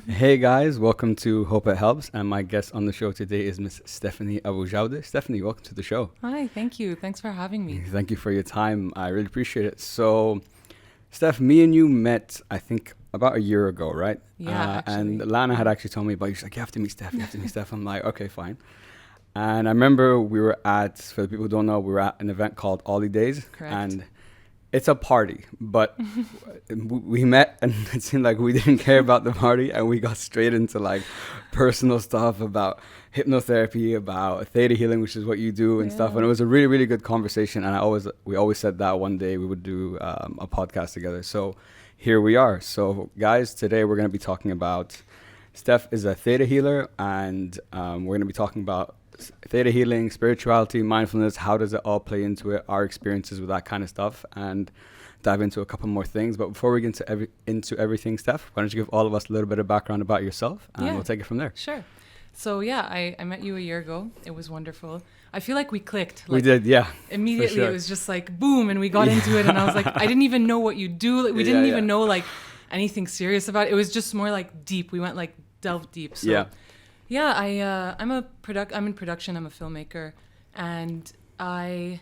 Hey guys, welcome to Hope It Helps. And my guest on the show today is Miss Stephanie Abou Jaoude. Stephanie, welcome to the show. Hi, thank you. Thanks for having me. Thank you for your time. I really appreciate it. So, Steph, me and you met, I think, about a year ago, right? Yeah, And actually. Lana had actually told me about you. She's like, you have to meet Steph, you have to meet Steph. I'm like, okay, fine. And I remember we were at, for the people who don't know, we were at an event called Ollie Days. Correct. And it's a party, but we met and it seemed like we didn't care about the party and we got straight into like personal stuff about hypnotherapy, about theta healing, which is what you do and stuff. And it was a really, really good conversation. And we always said that one day we would do a podcast together. So here we are. So guys, today we're going to be talking about, Steph is a theta healer, and we're going to be talking about theta healing, spirituality, mindfulness. How does it all play into it? Our experiences with that kind of stuff, and dive into a couple more things. But before we get into everything, Steph, why don't you give all of us a little bit of background about yourself, and we'll take it from there. Sure. So yeah, I met you a year ago. It was wonderful. I feel like we clicked. We did, yeah. Immediately, sure. It was just like boom, and we got into it. And I was like, I didn't even know what you do. Like, we didn't even know like anything serious about it. It was just more like deep. We went like delve deep. So yeah, I'm in production. I'm a filmmaker, and I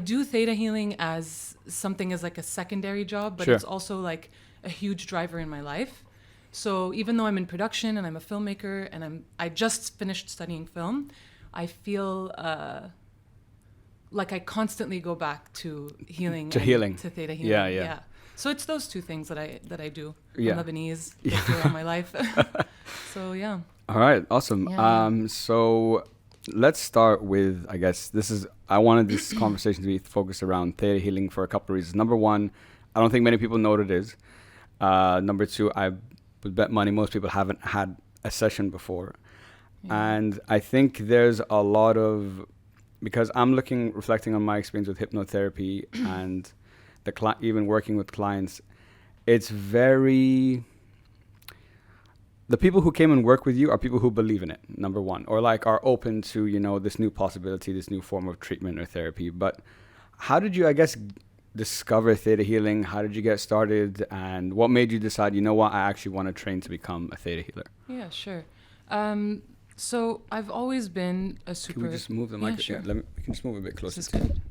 do theta healing as something as like a secondary job, but it's also like a huge driver in my life. So even though I'm in production and I'm a filmmaker and I just finished studying film, I feel like I constantly go back to healing. To theta healing. Yeah. So it's those two things that I do. I'm Lebanese, lived here all my life. So yeah. All right, awesome. Yeah. So let's start with, I guess I wanted this conversation to be focused around theta healing for a couple of reasons. Number one, I don't think many people know what it is. Number two, I would bet money most people haven't had a session before. And I think there's a lot of, because I'm reflecting on my experience with hypnotherapy and even working with clients, it's very, the people who came and work with you are people who believe in it, number one, or like are open to, this new possibility, this new form of treatment or therapy. But how did you, I guess, discover theta healing? How did you get started? And what made you decide, I actually want to train to become a theta healer? Yeah, sure. So I've always been a super... Can we just move the mic? Yeah, sure. We can just move a bit closer. This is good.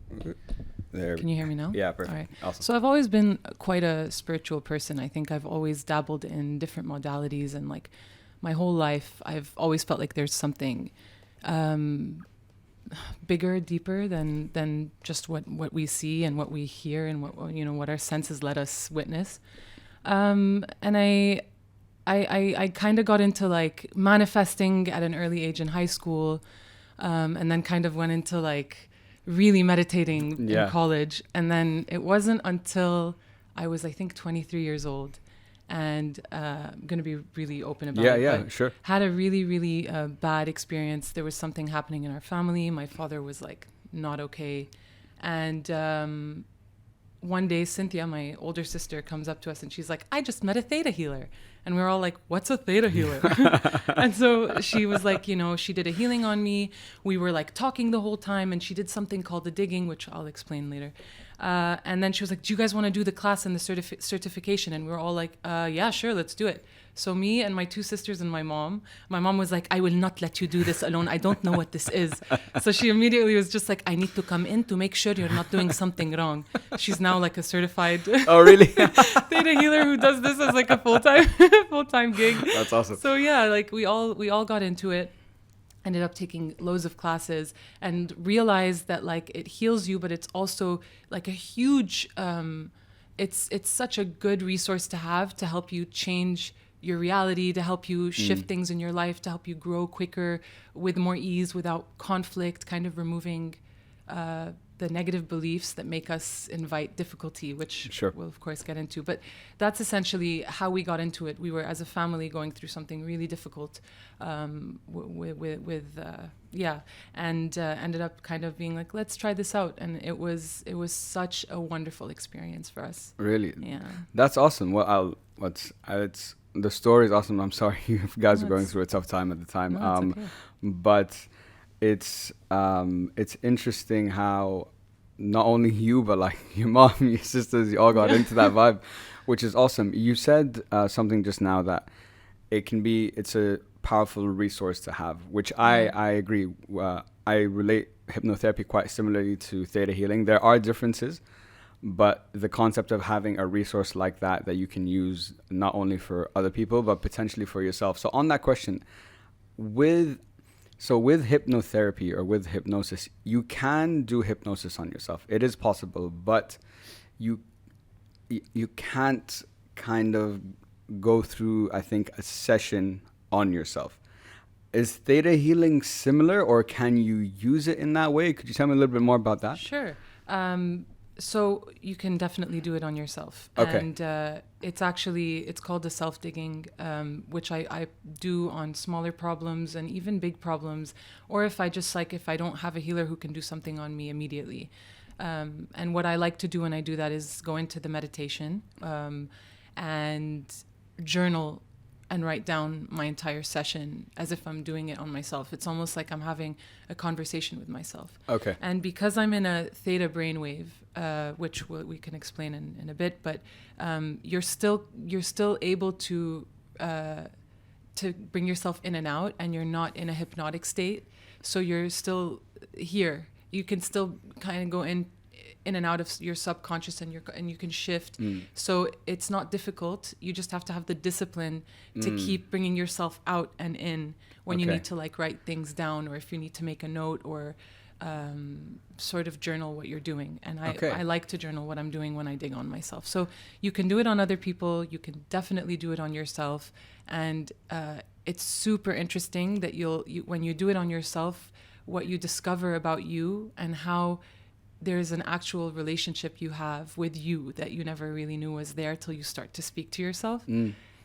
There. Can you hear me now? Yeah, perfect. All right. Awesome. So I've always been quite a spiritual person. I think I've always dabbled in different modalities, and like my whole life, I've always felt like there's something bigger, deeper than just what we see and what we hear and what our senses let us witness. And I kind of got into like manifesting at an early age in high school, and then kind of went into like really meditating in college. And then it wasn't until I was, I think, 23 years old, and I'm going to be really open about it. Yeah, sure. Had a really, really bad experience. There was something happening in our family. My father was like not okay. And one day, Cynthia, my older sister, comes up to us and she's like, I just met a theta healer. And we're all like, what's a theta healer? And so she was like, she did a healing on me. We were like talking the whole time, and she did something called the digging, which I'll explain later. And then she was like, do you guys want to do the class and the certification? And we were all like, yeah, sure, let's do it. So me and my two sisters and my mom was like, I will not let you do this alone. I don't know what this is. So she immediately was just like, I need to come in to make sure you're not doing something wrong. She's now like a certified oh, really? theta healer who does this as like a full-time gig. That's awesome. So yeah, like we all got into it. Ended up taking loads of classes and realized that like it heals you, but it's also like a huge it's such a good resource to have to help you change your reality, to help you shift things in your life, to help you grow quicker with more ease, without conflict, kind of removing the negative beliefs that make us invite difficulty, which we'll of course get into. But that's essentially how we got into it. We were, as a family, going through something really difficult and ended up kind of being like, let's try this out. And it was such a wonderful experience for us. Really? Yeah. That's awesome. Well, it's the story is awesome. I'm sorry you guys were going through a tough time at the time. No, it's okay. But it's interesting how not only you, but like your mom, your sisters, you all got into that vibe. which is awesome. You said something just now that it's a powerful resource to have, which I agree. I relate hypnotherapy quite similarly to theta healing. There are differences, but the concept of having a resource like that you can use not only for other people, but potentially for yourself. So on that question, with hypnotherapy or with hypnosis, you can do hypnosis on yourself. It is possible, but you can't kind of go through, I think, a session on yourself. Is theta healing similar, or can you use it in that way? Could you tell me a little bit more about that? Sure. So you can definitely do it on yourself. Okay. And it's called the self-digging, which I do on smaller problems and even big problems, or if I don't have a healer who can do something on me immediately. And what I like to do when I do that is go into the meditation and journal and write down my entire session as if I'm doing it on myself. It's almost like I'm having a conversation with myself. Okay. And because I'm in a theta brainwave, which we can explain in a bit, but you're still able to bring yourself in and out, and you're not in a hypnotic state. So you're still here. You can still kind of go in and out of your subconscious, and you can shift. So it's not difficult. You just have to have the discipline to keep bringing yourself out and in when you need to like write things down, or if you need to make a note, or sort of journal what you're doing. And I like to journal what I'm doing when I dig on myself. So you can do it on other people. You can definitely do it on yourself. And it's super interesting that when you do it on yourself, what you discover about you and how there's an actual relationship you have with you that you never really knew was there till you start to speak to yourself.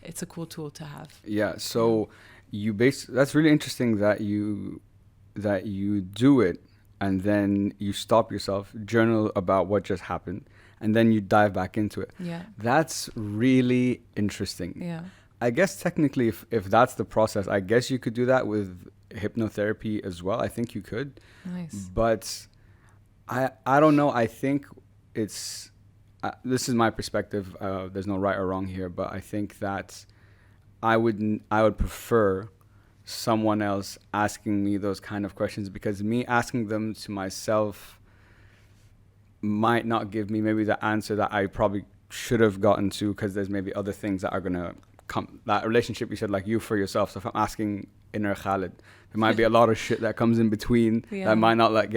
It's a cool tool to have. Yeah. So that's really interesting that you do it, and then you stop yourself, journal about what just happened, and then you dive back into it. Yeah. That's really interesting. Yeah. I guess technically, if that's the process, I guess you could do that with hypnotherapy as well. I think you could. Nice. But I don't know. I think this is my perspective. There's no right or wrong here, but I think that I would prefer someone else asking me those kind of questions, because me asking them to myself might not give me maybe the answer that I probably should have gotten to, because there's maybe other things that are going to come. That relationship you said, like you for yourself. So if I'm asking inner Khalid, there might be a lot of shit that comes in between that might not let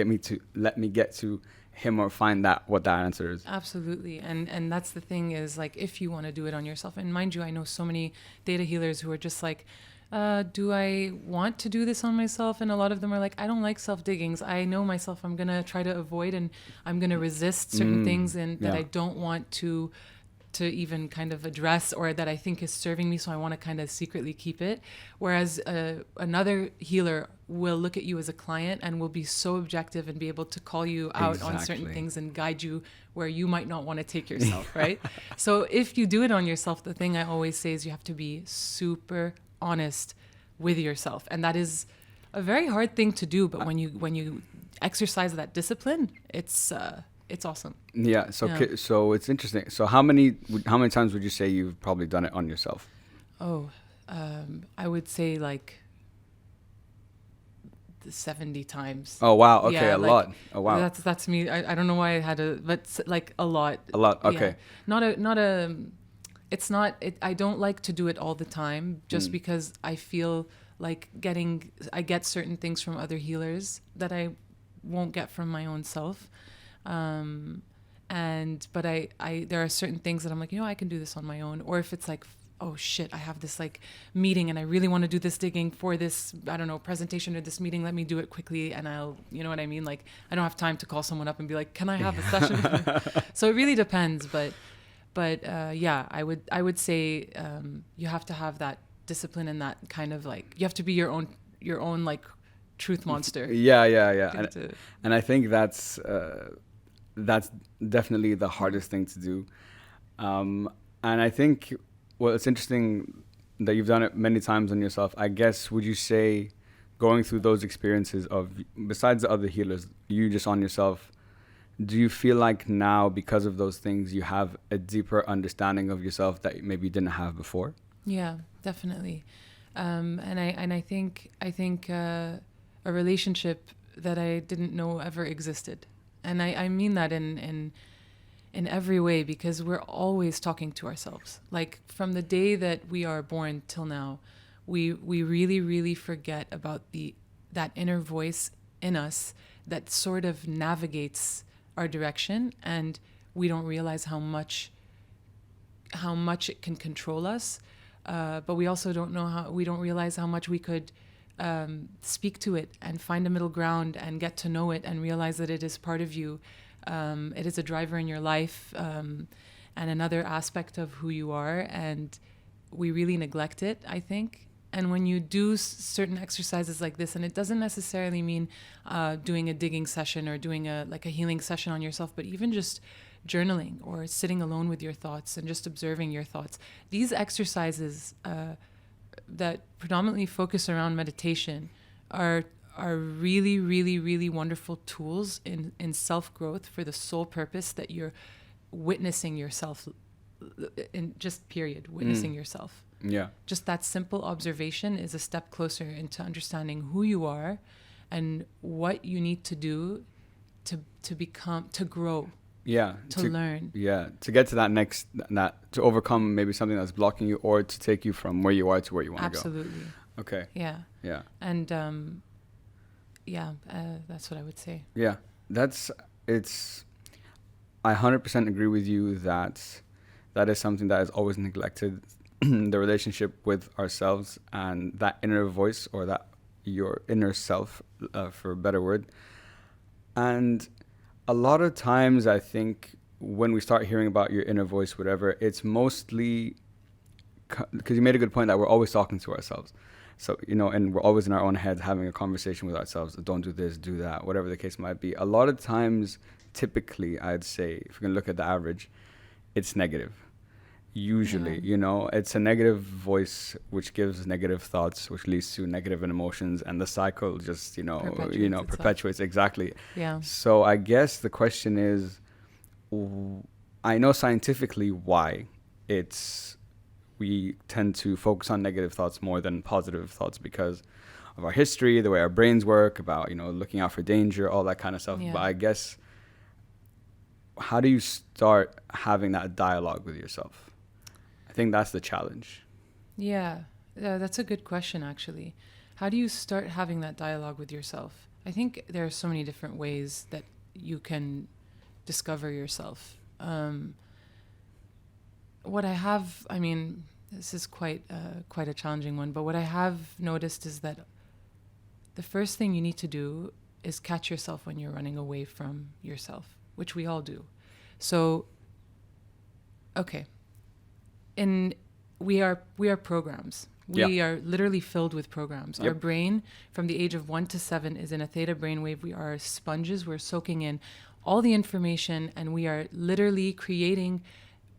me get to him or find what that answer is. Absolutely. And that's the thing is, like, if you want to do it on yourself, and mind you, I know so many theta healers who are just like, do I want to do this on myself? And a lot of them are like, I don't like self-diggings. I know myself. I'm going to try to avoid, and I'm going to resist certain things that I don't want to even kind of address, or that I think is serving me, so I want to kind of secretly keep it. Whereas another healer will look at you as a client and will be so objective and be able to call you out on certain things and guide you where you might not want to take yourself, right? So if you do it on yourself, the thing I always say is you have to be super honest with yourself. And that is a very hard thing to do, but when you exercise that discipline, it's awesome. Yeah. So it's interesting. So how many times would you say you've probably done it on yourself? Oh, I would say like 70 times. Oh wow. Okay, yeah, a lot. Oh wow. That's me. I don't know why I had but like a lot. A lot. Okay. Yeah. I don't like to do it all the time, just because I feel like I get certain things from other healers that I won't get from my own self. But there are certain things that I'm like, I can do this on my own. Or if it's like, oh shit, I have this like meeting and I really want to do this digging for this, I don't know, presentation or this meeting, let me do it quickly. And you know what I mean? Like, I don't have time to call someone up and be like, can I have a session? So it really depends. But yeah, I would say, you have to have that discipline and that kind of like, you have to be your own like truth monster. Yeah. And I think that's definitely the hardest thing to do. And I think, well, it's interesting that you've done it many times on yourself. I guess, would you say going through those experiences of, besides the other healers, you just on yourself, Do you feel like now, because of those things, you have a deeper understanding of yourself that maybe you didn't have before? Yeah, definitely. And I think a relationship that I didn't know ever existed, and I mean that in every way, because we're always talking to ourselves. Like from the day that we are born till now, we really really forget about that inner voice in us that sort of navigates our direction, and we don't realize how much it can control us. But we also we don't realize how much we could speak to it and find a middle ground and get to know it and realize that it is part of you. It is a driver in your life, and another aspect of who you are. And we really neglect it, I think. And when you do certain exercises like this, and it doesn't necessarily mean doing a digging session or doing a healing session on yourself, but even just journaling or sitting alone with your thoughts and just observing your thoughts. These exercises that predominantly focus around meditation are really, really, really wonderful tools in self-growth for the sole purpose that you're witnessing yourself in just period, witnessing yourself. Yeah. Just that simple observation is a step closer into understanding who you are and what you need to do to grow. Yeah. To learn. Yeah. To get to to overcome maybe something that's blocking you, or to take you from where you are to where you want to go. Absolutely. Okay. Yeah. Yeah. And that's what I would say. Yeah. I 100% agree with you that is something that is always neglected. The relationship with ourselves and that inner voice, or that your inner self, for a better word. And a lot of times I think when we start hearing about your inner voice, whatever, it's mostly because you made a good point that we're always talking to ourselves. So, and we're always in our own heads having a conversation with ourselves. Don't do this, do that, whatever the case might be. A lot of times, typically, I'd say, if you can look at the average, it's negative. Usually, it's a negative voice which gives negative thoughts, which leads to negative emotions, and the cycle just, perpetuates. Exactly. Yeah. So I guess the question is, I know scientifically why we tend to focus on negative thoughts more than positive thoughts, because of our history, the way our brains work, about, looking out for danger, all that kind of stuff. Yeah. But I guess, how do you start having that dialogue with yourself? I think that's the challenge. Yeah, that's a good question, actually. How do you start having that dialogue with yourself? I think there are so many different ways that you can discover yourself. This is quite a challenging one, but what I have noticed is that the first thing you need to do is catch yourself when you're running away from yourself, which we all do. So, okay. We are programs. We are literally filled with programs. Yep. Our brain, from the age of 1 to 7, is in a theta brainwave. We are sponges. We're soaking in all the information, and we are literally creating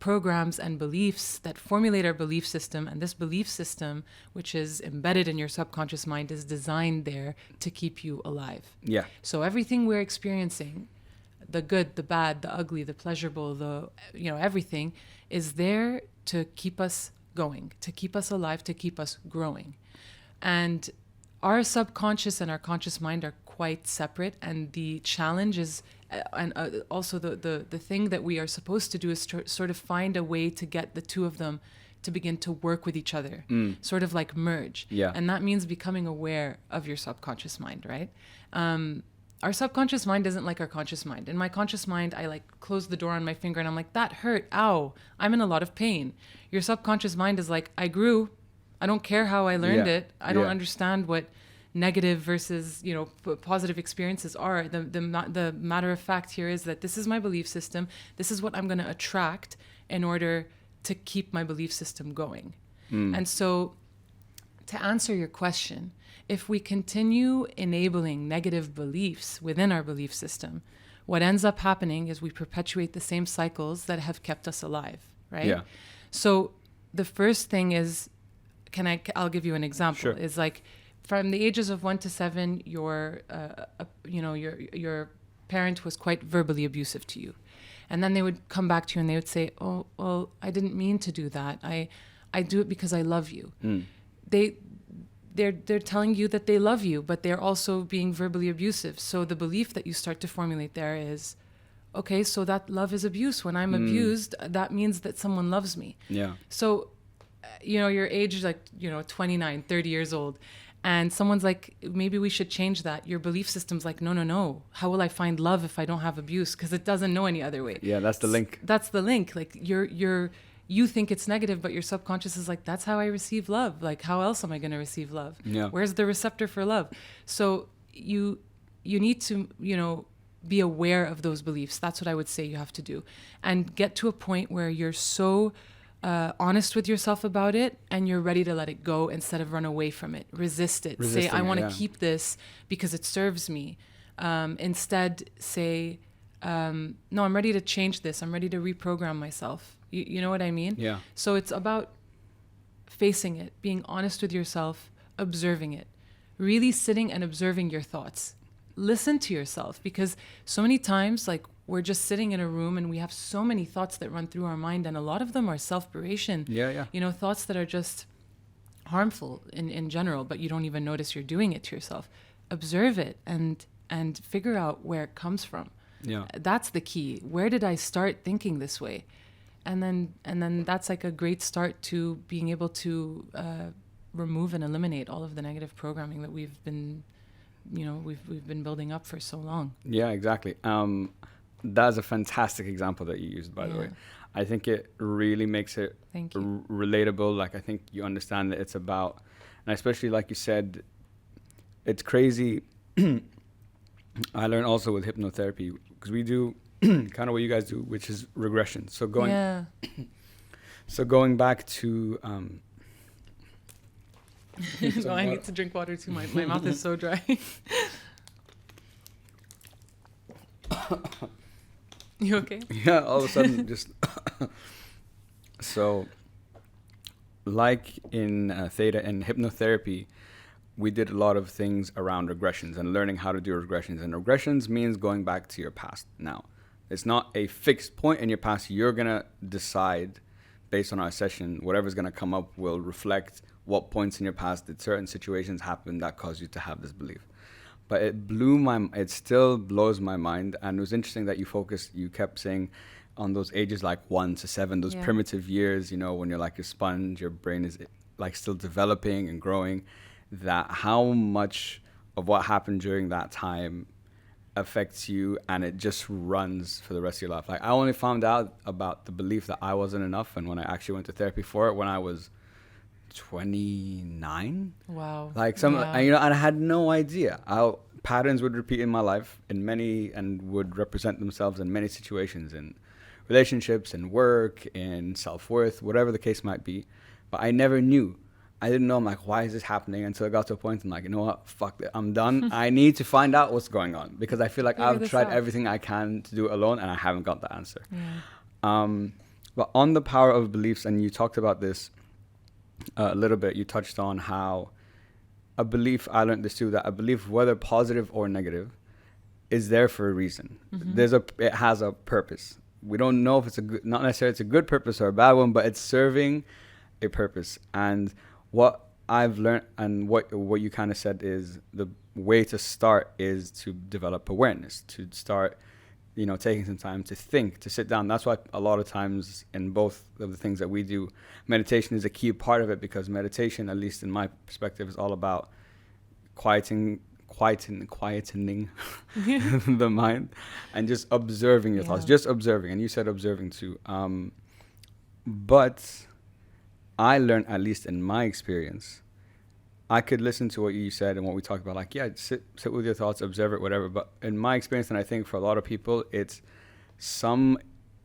programs and beliefs that formulate our belief system. And this belief system, which is embedded in your subconscious mind, is designed there to keep you alive. Yeah. So everything we're experiencing, the good, the bad, the ugly, the pleasurable, everything is there to keep us going, to keep us alive, to keep us growing. And our subconscious and our conscious mind are quite separate. And the challenge is, also the thing that we are supposed to do is sort of find a way to get the two of them to begin to work with each other, sort of like merge. Yeah. And that means becoming aware of your subconscious mind, right? Our subconscious mind isn't like our conscious mind. In my conscious mind, I close the door on my finger and I'm like, that hurt, ow, I'm in a lot of pain. Your subconscious mind is like, I grew, I don't care how I learned it. I don't understand what negative versus, positive experiences are. The matter of fact here is that this is my belief system. This is what I'm going to attract in order to keep my belief system going. And so, to answer your question, if we continue enabling negative beliefs within our belief system, what ends up happening is we perpetuate the same cycles that have kept us alive, right? Yeah. So the first thing is, I'll give you an example. Sure. Is like from the ages of 1 to 7, your parent was quite verbally abusive to you. And then they would come back to you and they would say, oh, well, I didn't mean to do that. I do it because I love you. They're telling you that they love you, but they're also being verbally abusive. So the belief that you start to formulate there is, okay, so that love is abuse. When I'm abused, that means that someone loves me. Yeah. So, your age is like, 29, 30 years old. And someone's like, maybe we should change that. Your belief system's like, no. How will I find love if I don't have abuse? Because it doesn't know any other way. Yeah, that's the link. That's the link. Like you think it's negative, but your subconscious is like, that's how I receive love. Like, how else am I going to receive love? Yeah. Where's the receptor for love? So you need to, be aware of those beliefs. That's what I would say you have to do. And get to a point where you're so honest with yourself about it and you're ready to let it go instead of run away from it. Resist it. Say, I want to keep this because it serves me. Instead, say, no, I'm ready to change this. I'm ready to reprogram myself. You know what I mean? Yeah. So it's about facing it, being honest with yourself, observing it, really sitting and observing your thoughts. Listen to yourself, because so many times, like, we're just sitting in a room and we have so many thoughts that run through our mind, and a lot of them are self-beration. Yeah. Thoughts that are just harmful in general, but you don't even notice you're doing it to yourself. Observe it and figure out where it comes from. Yeah. That's the key. Where did I start thinking this way? And then that's like a great start to being able to remove and eliminate all of the negative programming that we've been building up for so long. Yeah, exactly. That's a fantastic example that you used, by the way. I think it really makes it relatable. Like, I think you understand that it's about, and especially like you said, it's crazy. I learned also with hypnotherapy, because we do kind of what you guys do, which is regression. So going back to no, I need to drink water too. My mouth is so dry. You okay? Yeah, all of a sudden just so like in Theta and hypnotherapy, we did a lot of things around regressions and learning how to do regressions. And regressions means going back to your past. Now, it's not a fixed point in your past. You're going to decide based on our session, whatever's going to come up will reflect what points in your past did certain situations happen that caused you to have this belief. But it still blows my mind. And it was interesting that you kept saying on those ages like 1 to 7, those primitive years, when you're like a sponge, your brain is like still developing and growing, that how much of what happened during that time affects you, and it just runs for the rest of your life. Like, I only found out about the belief that I wasn't enough, and when I actually went to therapy for it when I was 29. Wow. Like and I had no idea how patterns would repeat in my life and would represent themselves in many situations, in relationships, in work, in self-worth, whatever the case might be. But I never knew. I didn't know. I'm like, why is this happening? Until I got to a point, I'm like, you know what? Fuck it. I'm done. I need to find out what's going on, because I feel like I've tried everything I can to do it alone, and I haven't got the answer. Yeah. But on the power of beliefs, and you talked about this a little bit, you touched on how a belief, I learned this too, that a belief, whether positive or negative, is there for a reason. Mm-hmm. It has a purpose. We don't know if it's not necessarily it's a good purpose or a bad one, but it's serving a purpose. And what I've learned, and what you kind of said, is the way to start is to develop awareness, to start, taking some time to think, to sit down. That's why a lot of times in both of the things that we do, meditation is a key part of it, because meditation, at least in my perspective, is all about quietening the mind and just observing your thoughts, just observing. And you said observing too. But I learned, at least in my experience, I could listen to what you said and what we talked about, like, sit with your thoughts, observe it, whatever. But in my experience, and I think for a lot of people, it's some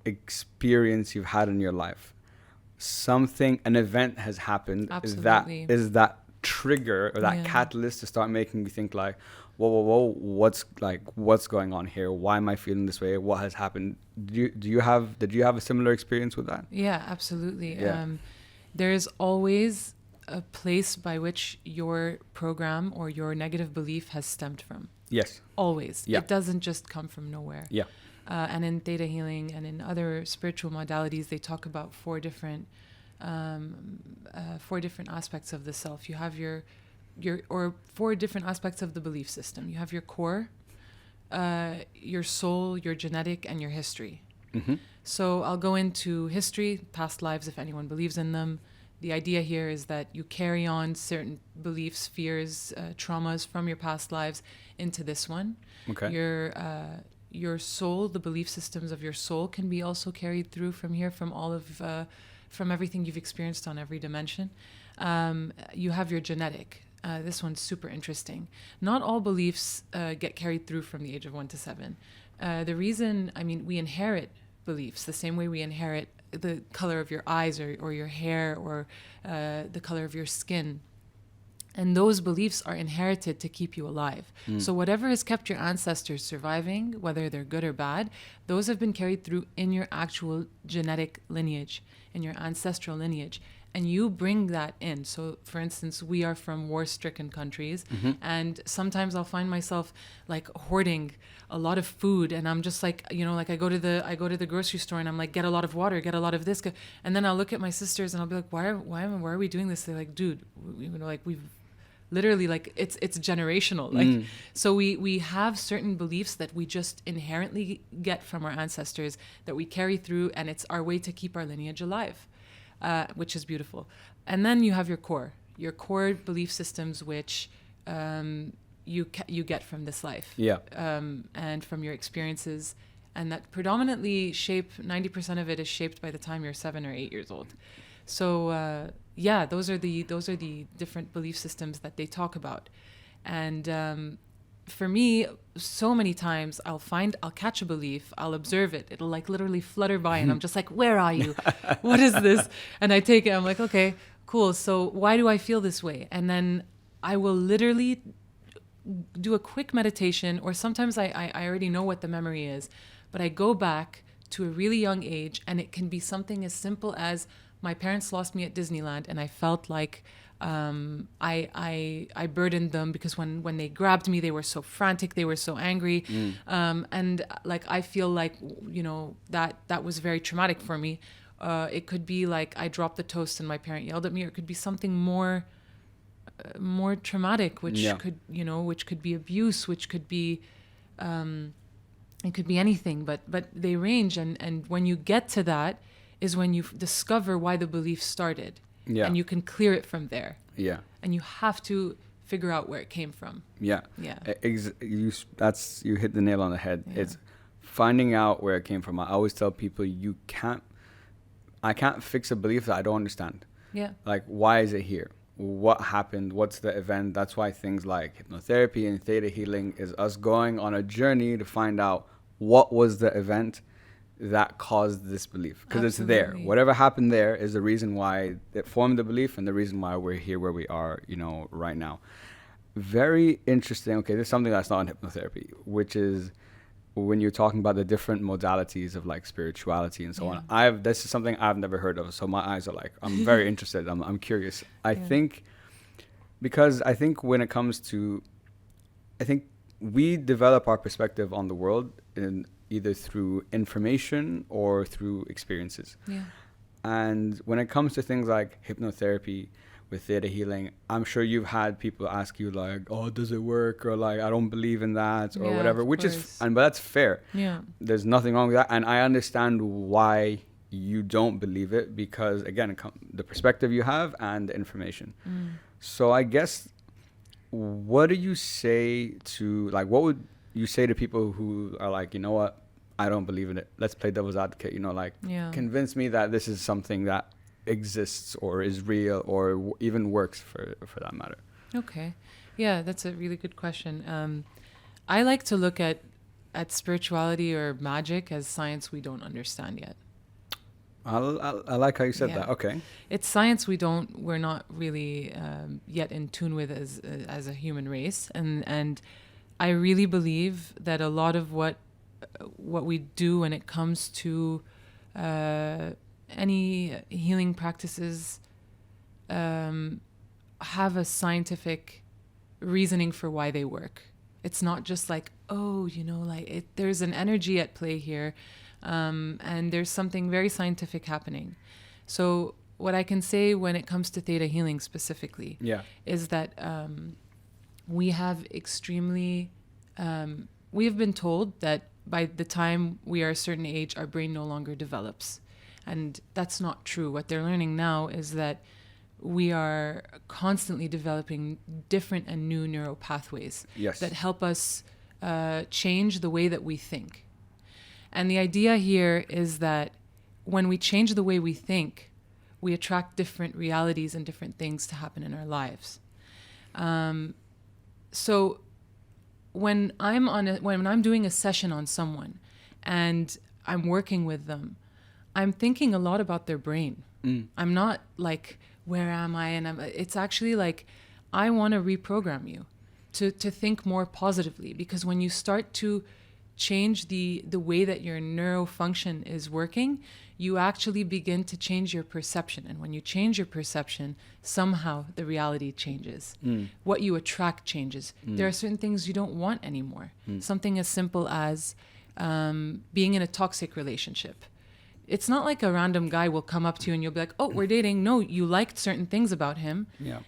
experience you've had in your life. An event has happened. Absolutely. Is that trigger or that catalyst to start making you think like, whoa, what's going on here? Why am I feeling this way? What has happened? Did you have a similar experience with that? Yeah, absolutely. Yeah. There's always a place by which your program or your negative belief has stemmed from. Yes. Always. Yeah. It doesn't just come from nowhere. Yeah. And in Theta Healing and in other spiritual modalities, they talk about four different aspects of the self. You have your or four different aspects of the belief system. You have your core, your soul, your genetic, and your history. Mm-hmm. So I'll go into history, past lives, if anyone believes in them. The idea here is that you carry on certain beliefs, fears, traumas from your past lives into this one. Okay. Your soul, the belief systems of your soul, can be also carried through from here, from all of, from everything you've experienced on every dimension. You have your genetic. This one's super interesting. Not all beliefs get carried through from the age of 1 to 7. The reason, we inherit beliefs the same way we inherit the color of your eyes or your hair or the color of your skin. And those beliefs are inherited to keep you alive. So whatever has kept your ancestors surviving, whether they're good or bad, those have been carried through in your actual genetic lineage, in your ancestral lineage. And you bring that in. So, for instance, we are from war-stricken countries, and sometimes I'll find myself like hoarding a lot of food, and I'm just like, I go to the grocery store and I'm like, get a lot of water, get a lot of this, and then I'll look at my sisters and I'll be like, why are we doing this? They're like, dude, we've literally, like, it's generational, like. So we have certain beliefs that we just inherently get from our ancestors that we carry through, and it's our way to keep our lineage alive. Which is beautiful. And then you have your core belief systems, which you get from this life, and from your experiences, and that predominantly 90% of it is shaped by the time you're 7 or 8 years old. So those are the different belief systems that they talk about. And for me, so many times I'll catch a belief, I'll observe it. It'll like literally flutter by and I'm just like, where are you? What is this? And I take it, I'm like, okay, cool. So why do I feel this way? And then I will literally do a quick meditation, or sometimes I already know what the memory is, but I go back to a really young age, and it can be something as simple as my parents lost me at Disneyland and I felt like I burdened them because when they grabbed me, they were so frantic, they were so angry. And like, I feel like, that was very traumatic for me. It could be like I dropped the toast and my parent yelled at me, or it could be something more traumatic, which could be abuse, which could be, it could be anything, but they range. And when you get to that is when you discover why the belief started. Yeah. And you can clear it from there. Yeah. And you have to figure out where it came from. Yeah. Yeah. You hit the nail on the head. Yeah. It's finding out where it came from. I always tell people I can't fix a belief that I don't understand. Yeah. Like, why is it here? What happened? What's the event? That's why things like hypnotherapy and theta healing is us going on a journey to find out what was the event that caused this belief, because it's there. Whatever happened there is the reason why it formed the belief and the reason why we're here where we are, right now. Very interesting. Okay, there's something that's not in hypnotherapy, which is when you're talking about the different modalities of like spirituality and so on. This is something I've never heard of, so my eyes are like, I'm very interested. I'm curious. I think when it comes to, I think we develop our perspective on the world in either through information or through experiences. Yeah. And when it comes to things like hypnotherapy with theta healing, I'm sure you've had people ask you like, oh, does it work? Or like, I don't believe in that, or whatever, which is, but that's fair. Yeah. There's nothing wrong with that. And I understand why you don't believe it, because again, the perspective you have and the information. So I guess, what do you say to, like, what would you say to people who are like, you know what, I don't believe in it. Let's play devil's advocate, convince me that this is something that exists or is real or even works for that matter. Okay. Yeah, that's a really good question. I like to look at spirituality or magic as science we don't understand yet. I like how you said that. Okay. It's science we're not really yet in tune with as a human race. And I really believe that a lot of what we do when it comes to any healing practices have a scientific reasoning for why they work. It's not just like, oh, like there's an energy at play here, and there's something very scientific happening. So what I can say when it comes to theta healing specifically is that we have been told that by the time we are a certain age, our brain no longer develops. And that's not true. What they're learning now is that we are constantly developing different and new neural pathways that help us change the way that we think. And the idea here is that when we change the way we think, we attract different realities and different things to happen in our lives. So when I'm doing a session on someone and I'm working with them, I'm thinking a lot about their brain. I'm not like, where am I? And it's actually like, I want to reprogram you to think more positively, because when you start to change the way that your neurofunction is working, you actually begin to change your perception. And when you change your perception, somehow the reality changes. What you attract changes. There are certain things you don't want anymore. Something as simple as being in a toxic relationship. It's not like a random guy will come up to you and you'll be like, oh, we're dating. No, you liked certain things about him,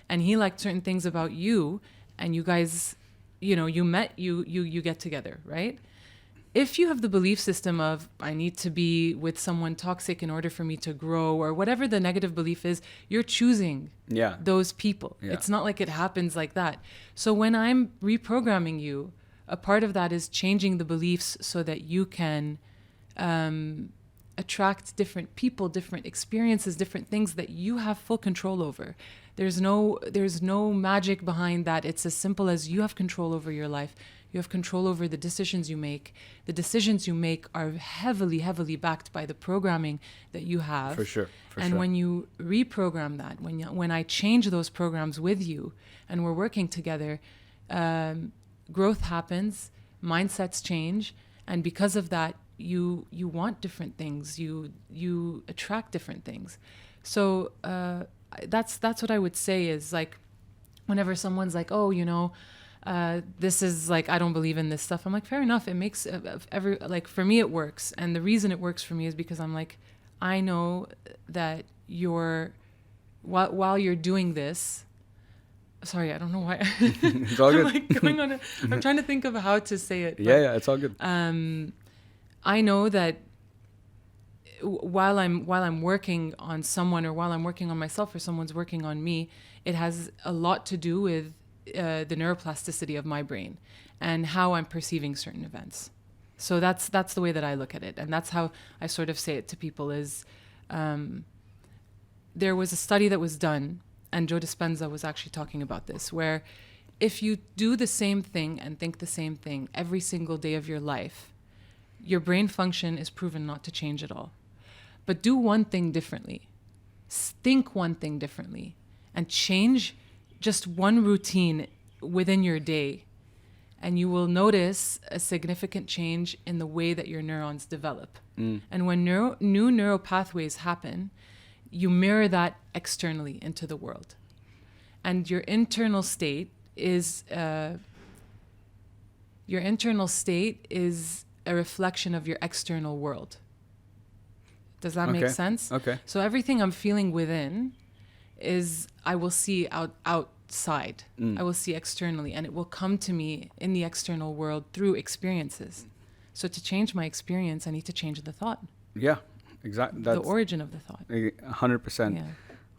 and he liked certain things about you, and you guys, you met, you get together, right? If you have the belief system of, I need to be with someone toxic in order for me to grow, or whatever the negative belief is, you're choosing those people. It's not like it happens like that. So when I'm reprogramming you, a part of that is changing the beliefs so that you can attract different people, different experiences, different things that you have full control over. There's no magic behind that. It's as simple as you have control over your life. You have control over the decisions you make. The decisions you make are heavily, heavily backed by the programming that you have. For sure. And when you reprogram that, when I change those programs with you and we're working together, growth happens, mindsets change, and because of that, you want different things. You attract different things. So that's what I would say is, like, whenever someone's like, oh, this is like, I don't believe in this stuff. I'm like, fair enough. It makes like, for me, it works. And the reason it works for me is because I'm like, I know that while you're doing this, sorry, I don't know why. It's all good. I'm like going on I'm trying to think of how to say it. Yeah, it's all good. I know that while I'm working on someone, or while I'm working on myself, or someone's working on me, it has a lot to do with the neuroplasticity of my brain and how I'm perceiving certain events. So that's the way that I look at it, and that's how I sort of say it to people. Is there was a study that was done, and Joe Dispenza was actually talking about this, where if you do the same thing and think the same thing every single day of your life, your brain function is proven not to change at all. But do one thing differently, think one thing differently, and change just one routine within your day, and you will notice a significant change in the way that your neurons develop. And when new neural pathways happen, you mirror that externally into the world. And your internal state is a reflection of your external world. Does that make sense? Okay. So everything I'm feeling within is, I will see outside. I will see externally, and it will come to me in the external world through experiences. So to change my experience, I need to change the thought. Yeah, exactly. The origin of the thought. 100%. Yeah.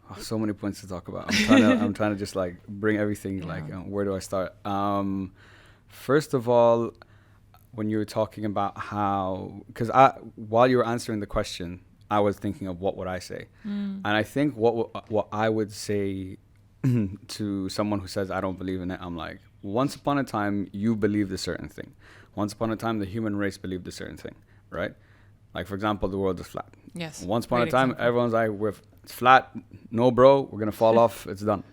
Oh, so many points to talk about. I'm trying to just like bring everything. Like, where do I start? First of all, when you were talking about how, because while you were answering the question, I was thinking of what would I say, and I think what I would say to someone who says I don't believe in it, I'm like, once upon a time you believed a certain thing. Once upon a time the human race believed a certain thing, right? Like, for example, the world is flat. Yes. Once upon a time, everyone's like, it's flat. No, bro, we're gonna fall off. It's done.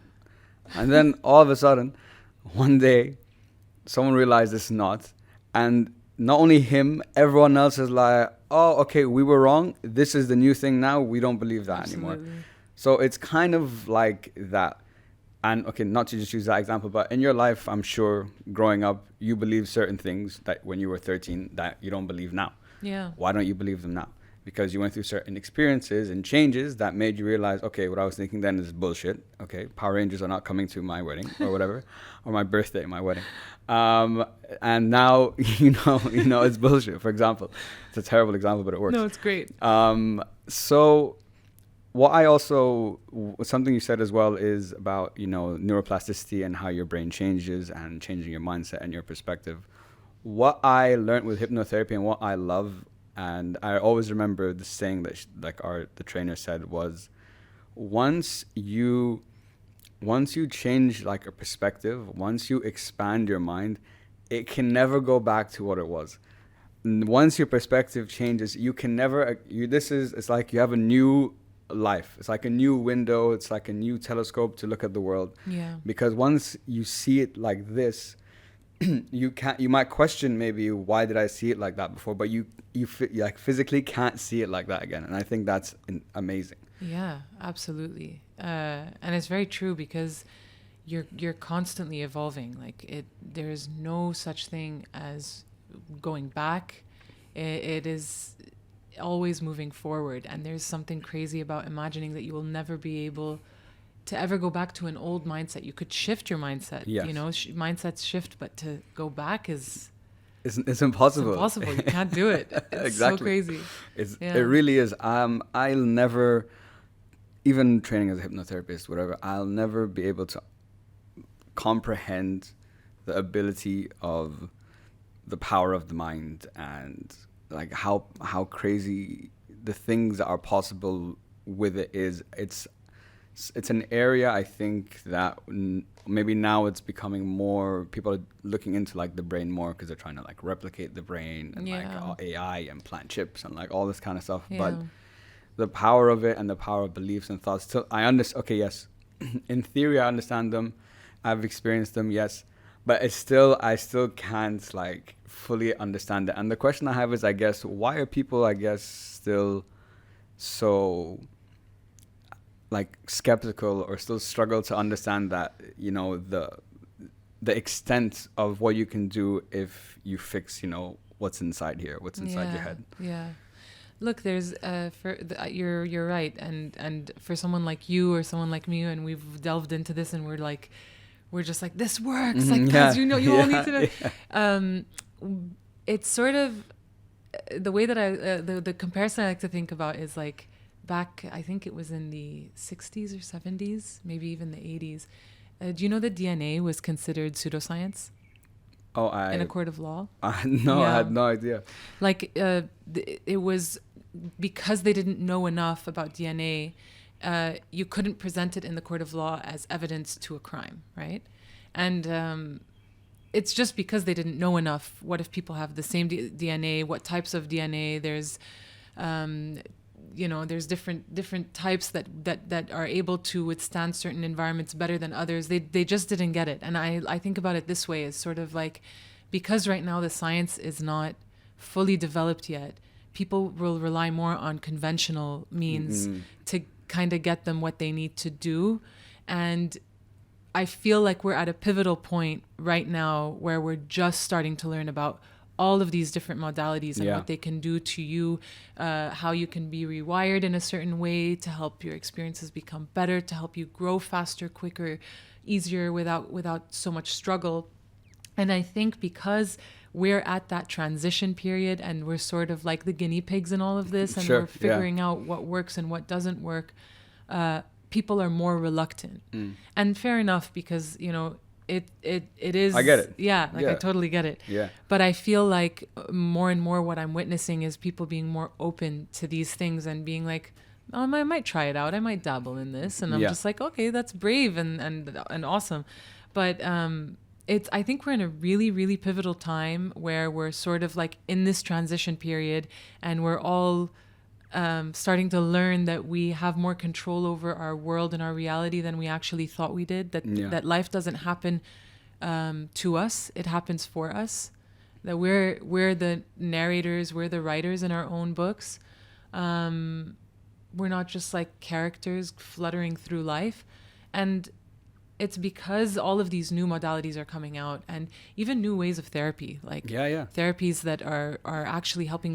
And then all of a sudden, one day, someone realized it's not. And not only him, everyone else is like, oh, okay, we were wrong. This is the new thing now. We don't believe that anymore. So it's kind of like that. and okay, not to just use that example, but in your life, I'm sure growing up, you believe certain things that when you were 13 that you don't believe now. Yeah. Why don't you believe them now? Because you went through certain experiences and changes that made you realize, okay, what I was thinking then is bullshit. Okay, Power Rangers are not coming to my wedding or whatever, or my birthday, my wedding. And now, you know, it's bullshit. For example, it's a terrible example, but it works. No, it's great. So what I also, something you said as well is about, you know, neuroplasticity and how your brain changes and changing your mindset and your perspective. What I learned with hypnotherapy and what I love, and I always remember the saying that the trainer said was, once you change like a perspective, once you expand your mind, it can never go back to what it was. Once your perspective changes, you can never, it's like you have a new life. It's like a new window. It's like a new telescope to look at the world. Yeah. Because once you see it like this, you might question maybe, why did I see it like that before? But you like physically can't see it like that again. And I think that's amazing. Yeah, absolutely. And it's very true because you're constantly evolving. Like there is no such thing as going back. It is always moving forward, and there's something crazy about imagining that you will never be able to ever go back to an old mindset. You could shift your mindset. Yes. You know, mindsets shift, but to go back is it's impossible. It's impossible. You can't do it. It's exactly. So crazy. It really is. I'll never, even training as a hypnotherapist, whatever, I'll never be able to comprehend the ability of the power of the mind, and like how crazy the things that are possible with it is. It's an area, I think, that maybe now it's becoming more, people are looking into like the brain more because they're trying to like replicate the brain and like AI and plant chips and like all this kind of stuff. Yeah. But the power of it and the power of beliefs and thoughts, still, I understand. Okay, yes, in theory I understand them, I've experienced them, yes, but I still can't like fully understand it. And the question I have is, I guess, why are people, I guess, still so like skeptical or still struggle to understand that, you know, the extent of what you can do if you fix, you know, what's inside here, what's inside your head. Yeah. Look, there's you're right, and for someone like you or someone like me, and we've delved into this, and we're just like, this works, like, because you know, you all need to know. Yeah. It's sort of the way that the comparison I like to think about is like, back, I think it was in the 60s or 70s, maybe even the 80s. Do you know that DNA was considered pseudoscience? Oh, in a court of law? No, yeah. I had no idea. Like, it was because they didn't know enough about DNA, you couldn't present it in the court of law as evidence to a crime, right? And it's just because they didn't know enough. What if people have the same DNA? What types of DNA? There's, you know, there's different types that are able to withstand certain environments better than others. They just didn't get it. And I think about it this way, as sort of like, because right now the science is not fully developed yet, people will rely more on conventional means to kind of get them what they need to do. And I feel like we're at a pivotal point right now where we're just starting to learn about all of these different modalities and what they can do to you, how you can be rewired in a certain way to help your experiences become better, to help you grow faster, quicker, easier, without so much struggle. And I think because we're at that transition period and we're sort of like the guinea pigs in all of this, and we're figuring out what works and what doesn't work, people are more reluctant. And fair enough, because, you know, it is, I get it. Yeah, like, I totally get it. Yeah. But I feel like more and more what I'm witnessing is people being more open to these things and being like, I might try it out, I might dabble in this, and I'm just like, okay, that's brave and awesome. But I think we're in a really, really pivotal time where we're sort of like in this transition period, and we're all starting to learn that we have more control over our world and our reality than we actually thought we did. That life doesn't happen to us; it happens for us. That we're the narrators, we're the writers in our own books. We're not just like characters fluttering through life, and it's because all of these new modalities are coming out, and even new ways of therapy, like therapies that are actually helping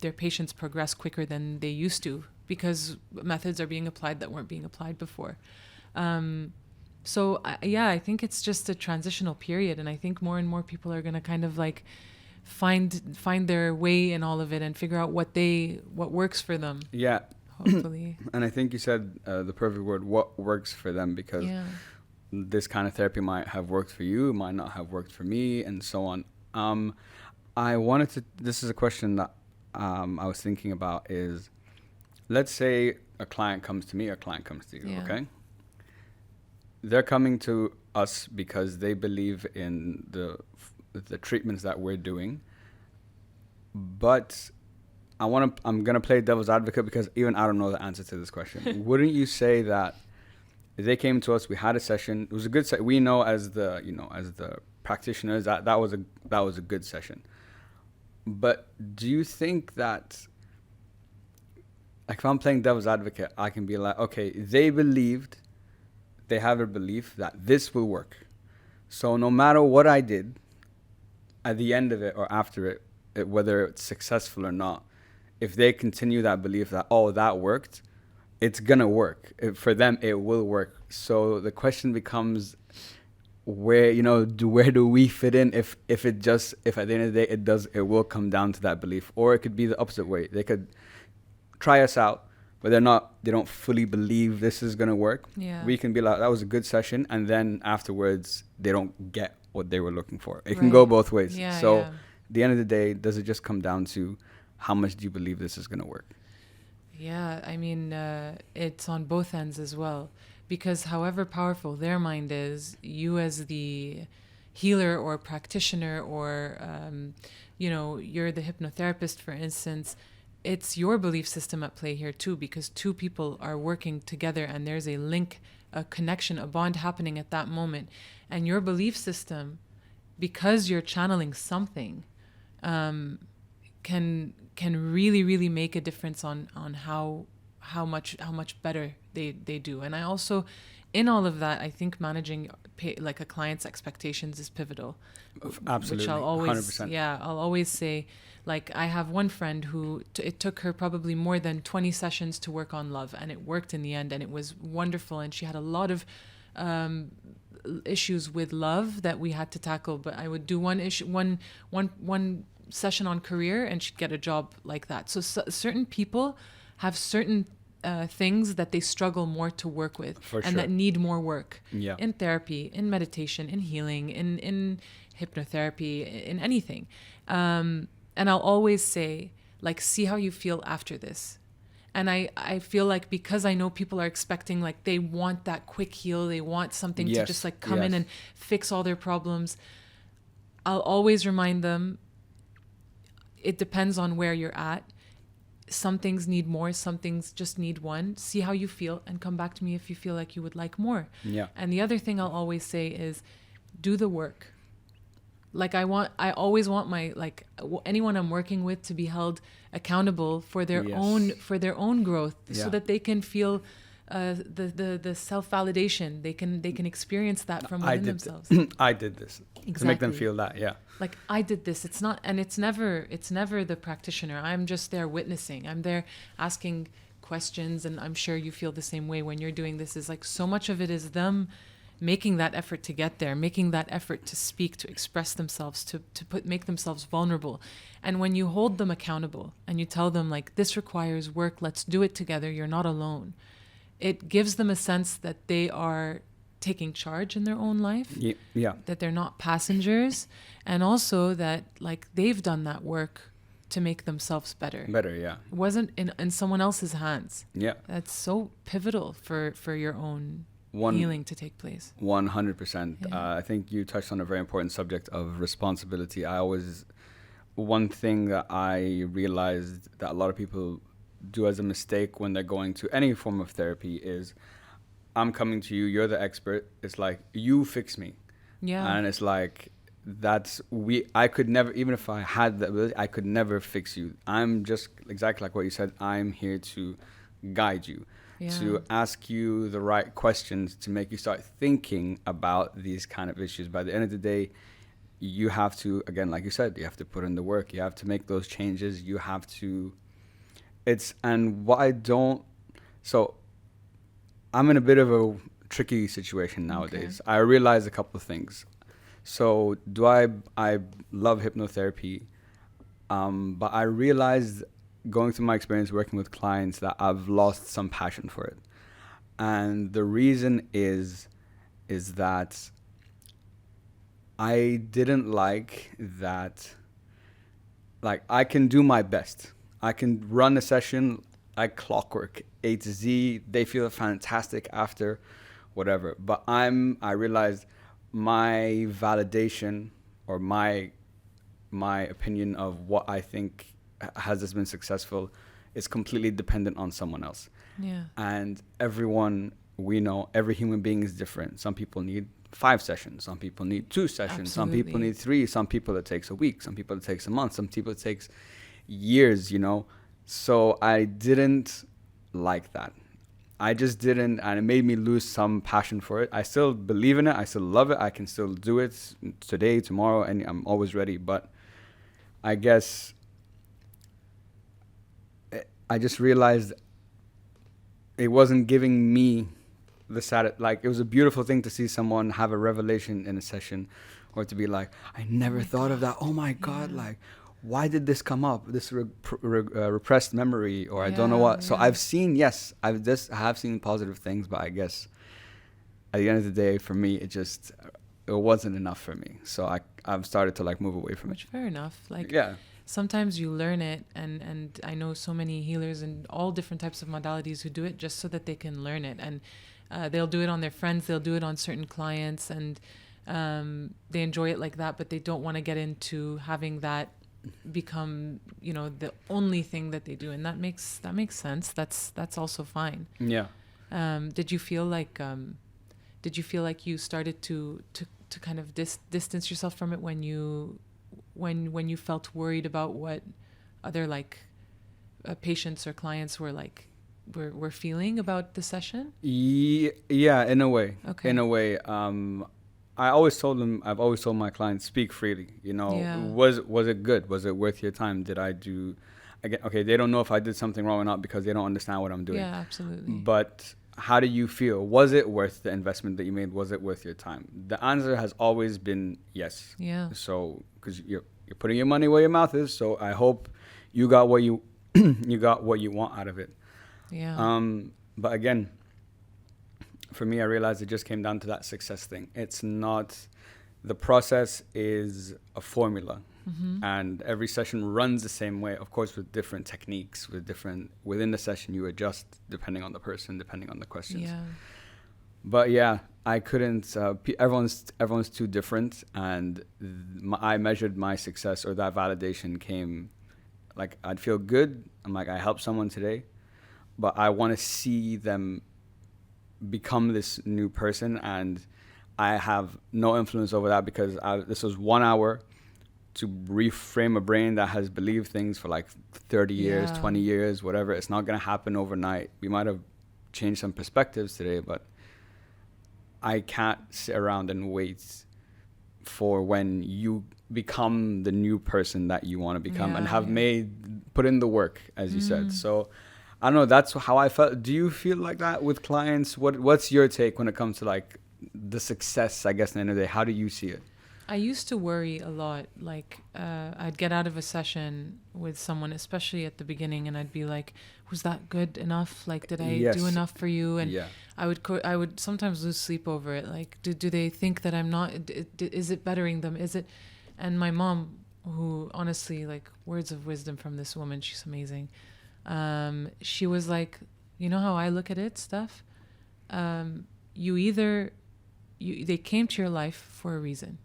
their patients progress quicker than they used to, because methods are being applied that weren't being applied before. So I think it's just a transitional period, and I think more and more people are going to kind of like find their way in all of it and figure out what works for them. Yeah. Hopefully. And I think you said the perfect word, what works for them, because this kind of therapy might have worked for you, might not have worked for me, and so on. This is a question that I was thinking about is, let's say a client comes to me, or a client comes to you, okay? They're coming to us because they believe in the treatments that we're doing, but I'm gonna play devil's advocate because even I don't know the answer to this question. Wouldn't you say that if they came to us, we had a session, it was a good session. We know as the practitioners that was a good session. But do you think that, like, if I'm playing devil's advocate, I can be like, okay, they have a belief that this will work. So no matter what I did, at the end of it or after it, whether it's successful or not, if they continue that belief that, oh, that worked, it's going to work. For them, it will work. So the question becomes, where do we fit in if at the end of the day it will come down to that belief? Or it could be the opposite way. They could try us out, but they don't fully believe this is going to work. Yeah. We can be like, that was a good session, and then afterwards they don't get what they were looking for. It can go both ways. At the end of the day, does it just come down to how much do you believe this is going to work? Yeah, I mean, it's on both ends as well, because however powerful their mind is, you as the healer or practitioner, or you're the hypnotherapist, for instance, it's your belief system at play here too, because two people are working together and there's a link, a connection, a bond happening at that moment. And your belief system, because you're channeling something, can really, really make a difference on how much better they do. And I also, in all of that, I think managing like a client's expectations is pivotal. Absolutely, which I'll always 100%. I'll always say, like, I have one friend who it took her probably more than 20 sessions to work on love, and it worked in the end, and it was wonderful, and she had a lot of issues with love that we had to tackle. But I would do one session on career, and she'd get a job like that. So certain people have certain things that they struggle more to work with, that need more work in therapy, in meditation, in healing, in hypnotherapy, in anything. And I'll always say, like, see how you feel after this. And I feel like, because I know people are expecting, like, they want that quick heal, they want something to just like come in and fix all their problems. I'll always remind them, it depends on where you're at. Some things need more, some things just need one. See how you feel and come back to me if you feel like you would like more. Yeah. And the other thing I'll always say is, do the work. Like, I always want anyone I'm working with to be held accountable for their own growth, so that they can feel the self-validation. They can experience that from within themselves. I did this. Exactly. To make them feel that, like, I did this. It's never the practitioner. I'm just there witnessing. I'm there asking questions, and I'm sure you feel the same way when you're doing this. Is like, so much of it is them making that effort to get there, making that effort to speak, to express themselves, to make themselves vulnerable. And when you hold them accountable and you tell them, like, this requires work, let's do it together, you're not alone, it gives them a sense that they are taking charge in their own life, that they're not passengers, and also that, like, they've done that work to make themselves better. It wasn't in someone else's hands. That's so pivotal for your own healing to take place. 100%. I think you touched on a very important subject of responsibility. One thing that I realized that a lot of people do as a mistake when they're going to any form of therapy is, I'm coming to you, you're the expert. It's like, you fix me. And it's like, I could never, even if I had the ability, I could never fix you. I'm just exactly like what you said. I'm here to guide you. to ask you the right questions to make you start thinking about these kind of issues. By the end of the day, you have to, again, like you said, you have to put in the work. You have to make those changes. You have to, and what I don't, so I'm in a bit of a tricky situation nowadays. I realize a couple of things. So I love hypnotherapy, but I realized going through my experience working with clients that I've lost some passion for it. And the reason is that I didn't like that, like, I can do my best. I can run a session like clockwork, A to Z. They feel fantastic after, whatever. But I realized my validation or my opinion of what I think has this been successful is completely dependent on someone else. Yeah. And everyone, we know, every human being is different. Some people need 5 sessions. Some people need 2 sessions. Absolutely. Some people need 3. Some people it takes a week. Some people it takes a month. Some people it takes years, So I didn't like that. I just didn't, and it made me lose some passion for it. I still believe in it. I still love it. I can still do it today, tomorrow, and I'm always ready. But I guess I just realized it wasn't giving me like, it was a beautiful thing to see someone have a revelation in a session, or to be like, I never thought of that. Oh my God, like, why did this come up? This repressed memory, or I don't know what. So I've seen, I have seen positive things, but I guess at the end of the day, for me, it wasn't enough for me. So I've started to like move away from it. Fair enough. Like, sometimes you learn it, and I know so many healers in all different types of modalities who do it just so that they can learn it, and they'll do it on their friends, they'll do it on certain clients, and they enjoy it like that, but they don't want to get into having that become the only thing that they do, and that makes sense. That's also fine. Did you feel like you started to kind of distance yourself from it when you felt worried about what other patients or clients were feeling about the session? Yeah, in a way. Okay. In a way. I've always told my clients, speak freely. Was it good? Was it worth your time? Did I do, again, okay, they don't know if I did something wrong or not because they don't understand what I'm doing. Yeah, absolutely. But how do you feel? Was it worth the investment that you made? Was it worth your time? The answer has always been yes. Yeah. So, because you're putting your money where your mouth is, so I hope you got what you got what you want out of it. Yeah. But again, for me, I realized it just came down to that success thing. It's not, the process is a formula. Mm-hmm. And every session runs the same way, of course, with different techniques, within the session you adjust depending on the person, depending on the questions. Yeah. But yeah, I couldn't, everyone's too different. And I measured my success, or that validation came, like, I'd feel good. I'm like, I helped someone today, but I want to see them become this new person, and I have no influence over that because this was 1 hour to reframe a brain that has believed things for like 30 years, 20 years, whatever. It's not going to happen overnight. We might have changed some perspectives today, but I can't sit around and wait for when you become the new person that you want to become and have put in the work, as you said. So I don't know, that's how I felt. Do you feel like that with clients? What's your take when it comes to like the success, I guess, at the end of the day? How do you see it? I used to worry a lot. Like, I'd get out of a session with someone, especially at the beginning, and I'd be like, was that good enough? Like, did I do enough for you? And I would sometimes lose sleep over it. Like, do they think that I'm not, is it bettering them? Is it? And my mom, who honestly, like, words of wisdom from this woman, she's amazing. She was like, you know how I look at it, Steph? They came to your life for a reason.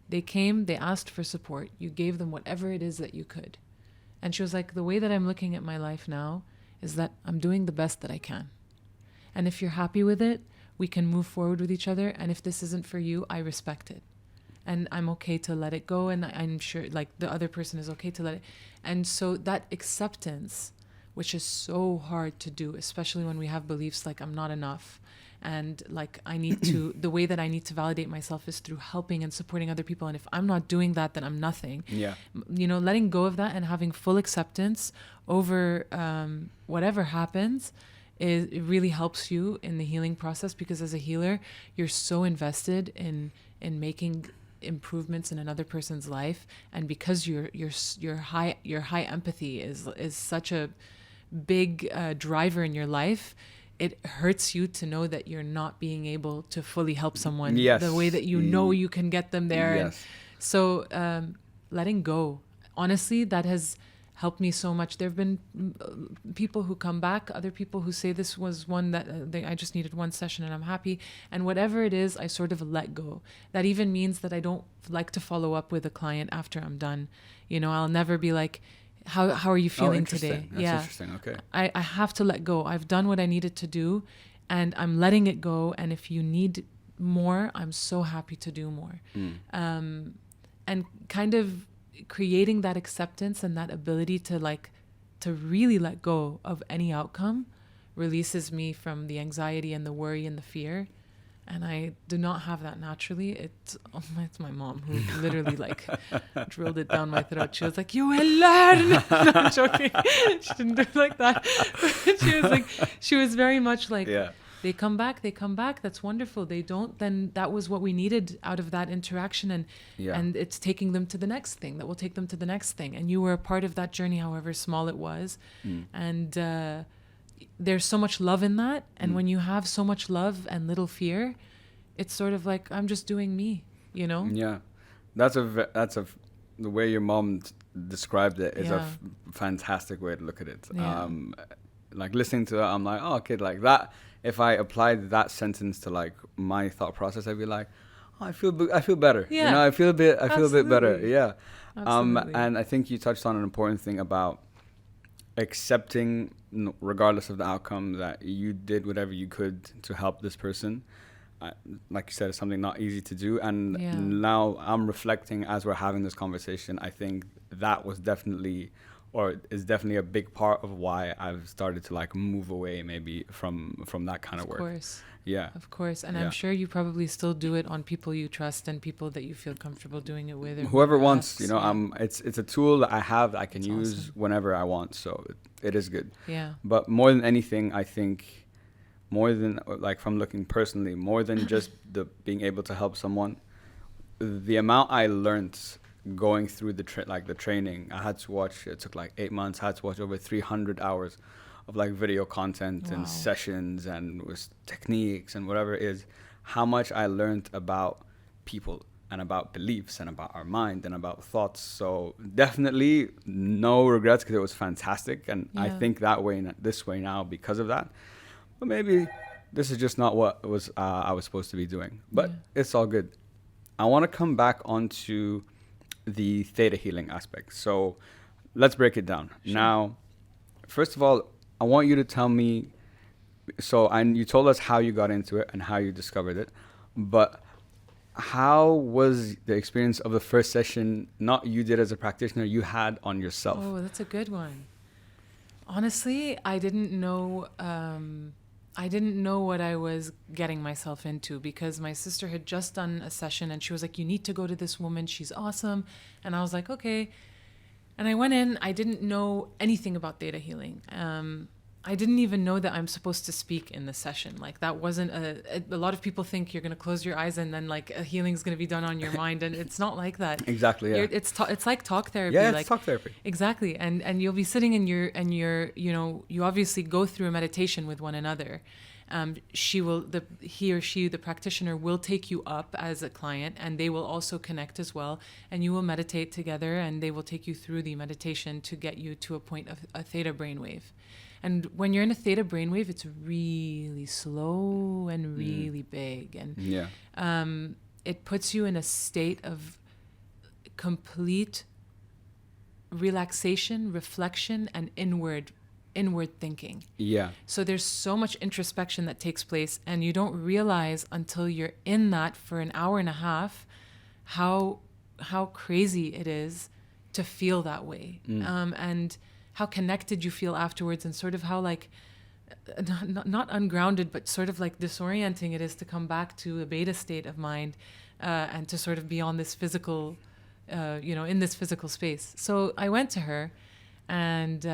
They asked for support. You gave them whatever it is that you could. And she was like, the way that I'm looking at my life now is that I'm doing the best that I can. And if you're happy with it, we can move forward with each other. And if this isn't for you, I respect it. And I'm okay to let it go. And I'm sure like the other person is okay to let it. And so that acceptance which is so hard to do, especially when we have beliefs like I'm not enough. And like I need to, the way that I need to validate myself is through helping and supporting other people. And if I'm not doing that, then I'm nothing. Yeah. You know, letting go of that and having full acceptance over whatever happens, it really helps you in the healing process, because as a healer, you're so invested in making improvements in another person's life. And because your high empathy is such a big driver in your life, it hurts you to know that you're not being able to fully help someone the way that you know you can get them there. Yes. And so letting go, honestly, that has helped me so much. There have been people who come back, other people who say this was one that I just needed one session and I'm happy. And whatever it is, I sort of let go. That even means that I don't like to follow up with a client after I'm done. You know, I'll never be like, how are you feeling today? That's interesting. Okay. I have to let go. I've done what I needed to do and I'm letting it go. And if you need more, I'm so happy to do more. And kind of creating that acceptance and that ability to really let go of any outcome releases me from the anxiety and the worry and the fear. And I do not have that naturally. It's my mom who literally like drilled it down my throat. She was like, "You will learn." No, I'm joking. She didn't do it like that. She was very much like, they come back. That's wonderful. They don't, then that was what we needed out of that interaction. And it's taking them to the next thing that will take them to the next thing. And you were a part of that journey, however small it was. And there's so much love in that. And when you have so much love and little fear, it's sort of like, I'm just doing me, you know? Yeah. That's the way your mom described it is a fantastic way to look at it. Yeah. Like listening to that, I'm like, oh, okay, like that. If I applied that sentence to like my thought process, I'd be like, oh, I feel better. Yeah. You know, I feel a bit better. Yeah. Absolutely. And I think you touched on an important thing about accepting, regardless of the outcome, that you did whatever you could to help this person. Like you said, it's something not easy to do. And now I'm reflecting as we're having this conversation. I think that was definitely, or is definitely a big part of why I've started to like move away maybe from that kind of work. Of course. Yeah. Of course. And I'm sure you probably still do it on people you trust and people that you feel comfortable doing it with. Or whoever wants, you know, it's a tool that I have that I can use whenever I want. So it is good. Yeah. But more than anything, I think more than like from looking personally, more than just the being able to help someone, the amount I learned going through the training, I had to watch, it took like 8 months, I had to watch over 300 hours of like video content and sessions and with techniques and whatever it is, how much I learned about people and about beliefs and about our mind and about thoughts. So definitely no regrets, because it was fantastic. And I think this way now because of that. But maybe this is just not what I was supposed to be doing. But it's all good. I want to come back onto the theta healing aspect. So let's break it down. Sure. Now, first of all, I want you to tell me, you told us how you got into it and how you discovered it, but how was the experience of the first session, not you did as a practitioner, you had on yourself? Oh, that's a good one. Honestly, I didn't know what I was getting myself into, because my sister had just done a session and she was like, you need to go to this woman. She's awesome. And I was like, okay. And I went in, I didn't know anything about theta healing. I didn't even know that I'm supposed to speak in the session. Like that wasn't a lot of people think you're going to close your eyes and then like a healing is going to be done on your mind. And it's not like that. Exactly. Yeah. It's like talk therapy. Yeah, it's like, talk therapy. Exactly. And you'll be sitting in you know, you obviously go through a meditation with one another. He or she, the practitioner, will take you up as a client, and they will also connect as well. And you will meditate together, and they will take you through the meditation to get you to a point of a theta brainwave. And when you're in a theta brainwave, it's really slow and really big, and it puts you in a state of complete relaxation, reflection, and inward thinking. Yeah. So there's so much introspection that takes place, and you don't realize until you're in that for an hour and a half how crazy it is to feel that way. And how connected you feel afterwards, and sort of how like not ungrounded, but sort of like disorienting it is to come back to a beta state of mind, and to sort of be on this physical, in this physical space. So I went to her, and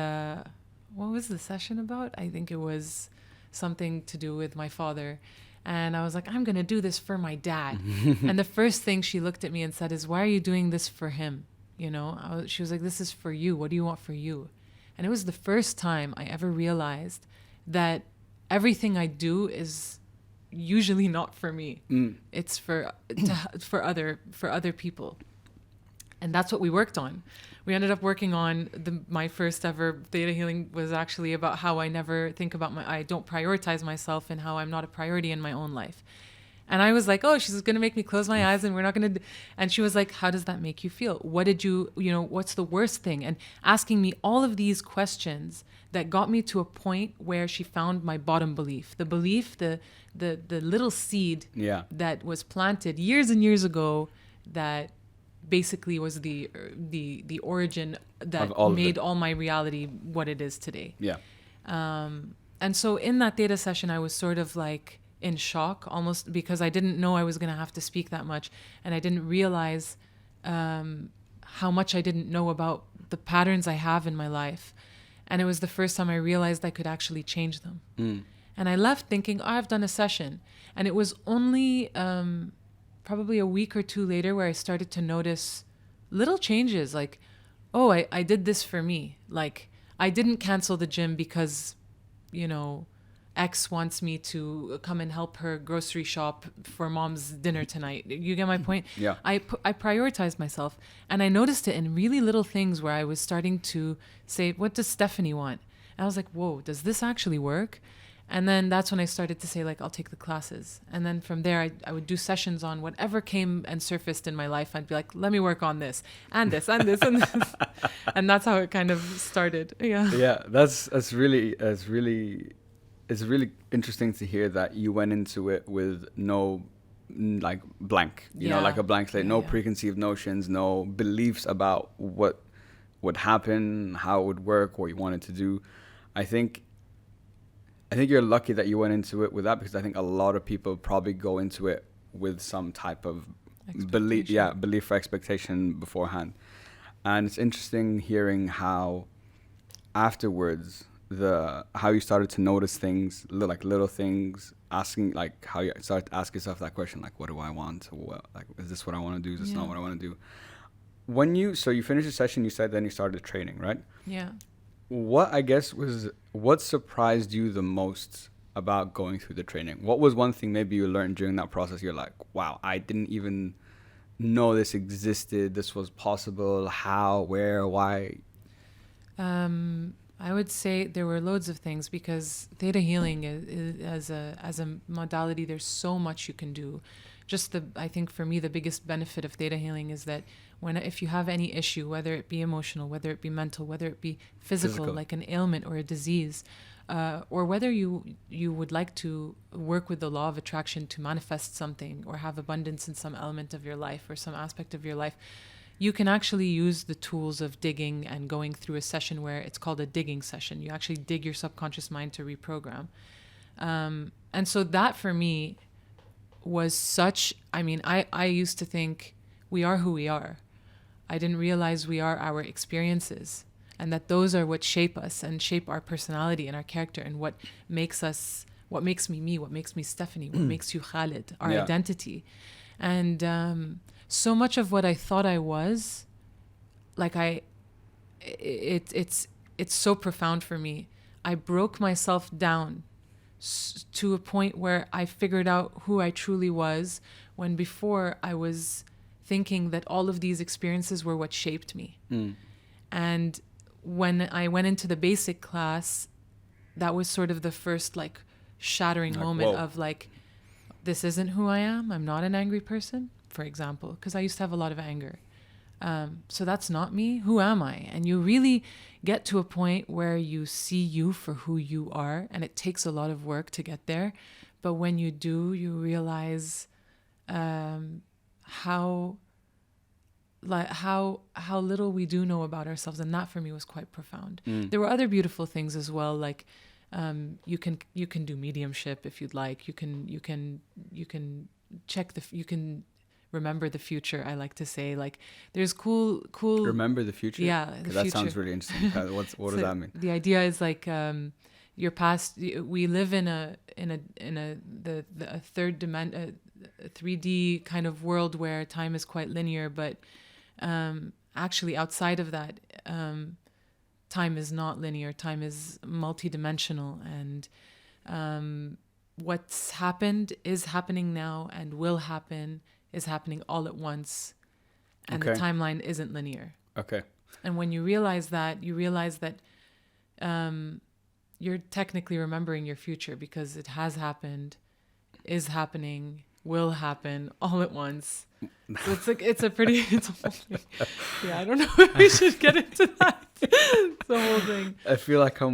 what was the session about? I think it was something to do with my father. And I was like, I'm going to do this for my dad. And the first thing she looked at me and said is, why are you doing this for him? She was like, this is for you. What do you want for you? And it was the first time I ever realized that everything I do is usually not for me. It's for other people. And that's what we worked on. We ended up working on my first ever Theta Healing was actually about how I never think about I don't prioritize myself, and how I'm not a priority in my own life. And I was like, oh, she's going to make me close my eyes, and we're not going to. And she was like, how does that make you feel? What did what's the worst thing? And asking me all of these questions that got me to a point where she found my bottom belief, the little seed that was planted years and years ago, that basically was the origin that made all my reality what it is today. Yeah. And so in that theta session, I was sort of like in shock almost, because I didn't know I was going to have to speak that much, and I didn't realize how much I didn't know about the patterns I have in my life. And it was the first time I realized I could actually change them. And I left thinking, I've done a session. And it was only probably a week or two later where I started to notice little changes, like, oh, I did this for me. Like, I didn't cancel the gym because, X wants me to come and help her grocery shop for mom's dinner tonight. You get my point? Yeah. I prioritized myself, and I noticed it in really little things where I was starting to say, what does Stephanie want? And I was like, whoa, does this actually work? And then that's when I started to say, like, I'll take the classes. And then from there, I would do sessions on whatever came and surfaced in my life. I'd be like, let me work on this and this and this and this. And that's how it kind of started. Yeah. Yeah, it's really interesting to hear that you went into it with no like blank, like a blank slate, no preconceived notions, no beliefs about what would happen, how it would work, what you wanted to do. I think you're lucky that you went into it with that, because I think a lot of people probably go into it with some type of belief or expectation beforehand. And it's interesting hearing how afterwards how you started to notice things, like little things, asking, like how you started to ask yourself that question, like, what do I want? Like, is this what I want to do? Is this not what I want to do? So you finished the session, you said then you started training, right? Yeah. What surprised you the most about going through the training? What was one thing maybe you learned during that process? You're like, wow, I didn't even know this existed. This was possible. How, where, why? I would say there were loads of things, because Theta Healing is as a modality, there's so much you can do. I think for me, the biggest benefit of Theta Healing is that if you have any issue, whether it be emotional, whether it be mental, whether it be physical, like an ailment or a disease, or whether you would like to work with the law of attraction to manifest something, or have abundance in some element of your life or some aspect of your life, you can actually use the tools of digging and going through a session where it's called a digging session. You actually dig your subconscious mind to reprogram. And so that for me was I used to think we are who we are. I didn't realize we are our experiences, and that those are what shape us and shape our personality and our character, and what makes me me, what makes me Stephanie, what makes you Khalid, our identity. And so much of what I thought I was, like it's so profound for me. I broke myself down to a point where I figured out who I truly was, when before I was thinking that all of these experiences were what shaped me. And when I went into the basic class, that was sort of the first like shattering moment of like, this isn't who I am. I'm not an angry person, for example, because I used to have a lot of anger. So that's not me. Who am I? And you really get to a point where you see you for who you are, and it takes a lot of work to get there. But when you do, you realize how like how little we do know about ourselves, and that for me was quite profound. There were other beautiful things as well, like you can do mediumship if you'd like. You can check you can remember the future. I like to say, like, there's cool. Remember the future. Yeah, the future. That sounds really interesting. What so does that mean? The idea is like your past. We live in a third dimension, 3D kind of world where time is quite linear, but actually outside of that, time is not linear. Time is multidimensional, and what's happened is happening now and will happen is happening all at once, and the timeline isn't linear. Okay. And when you realize that, you're technically remembering your future because it has happened, is happening, will happen all at once. So it's like it's a whole thing. Yeah, I don't know if we should get into that. It's the whole thing. I feel like I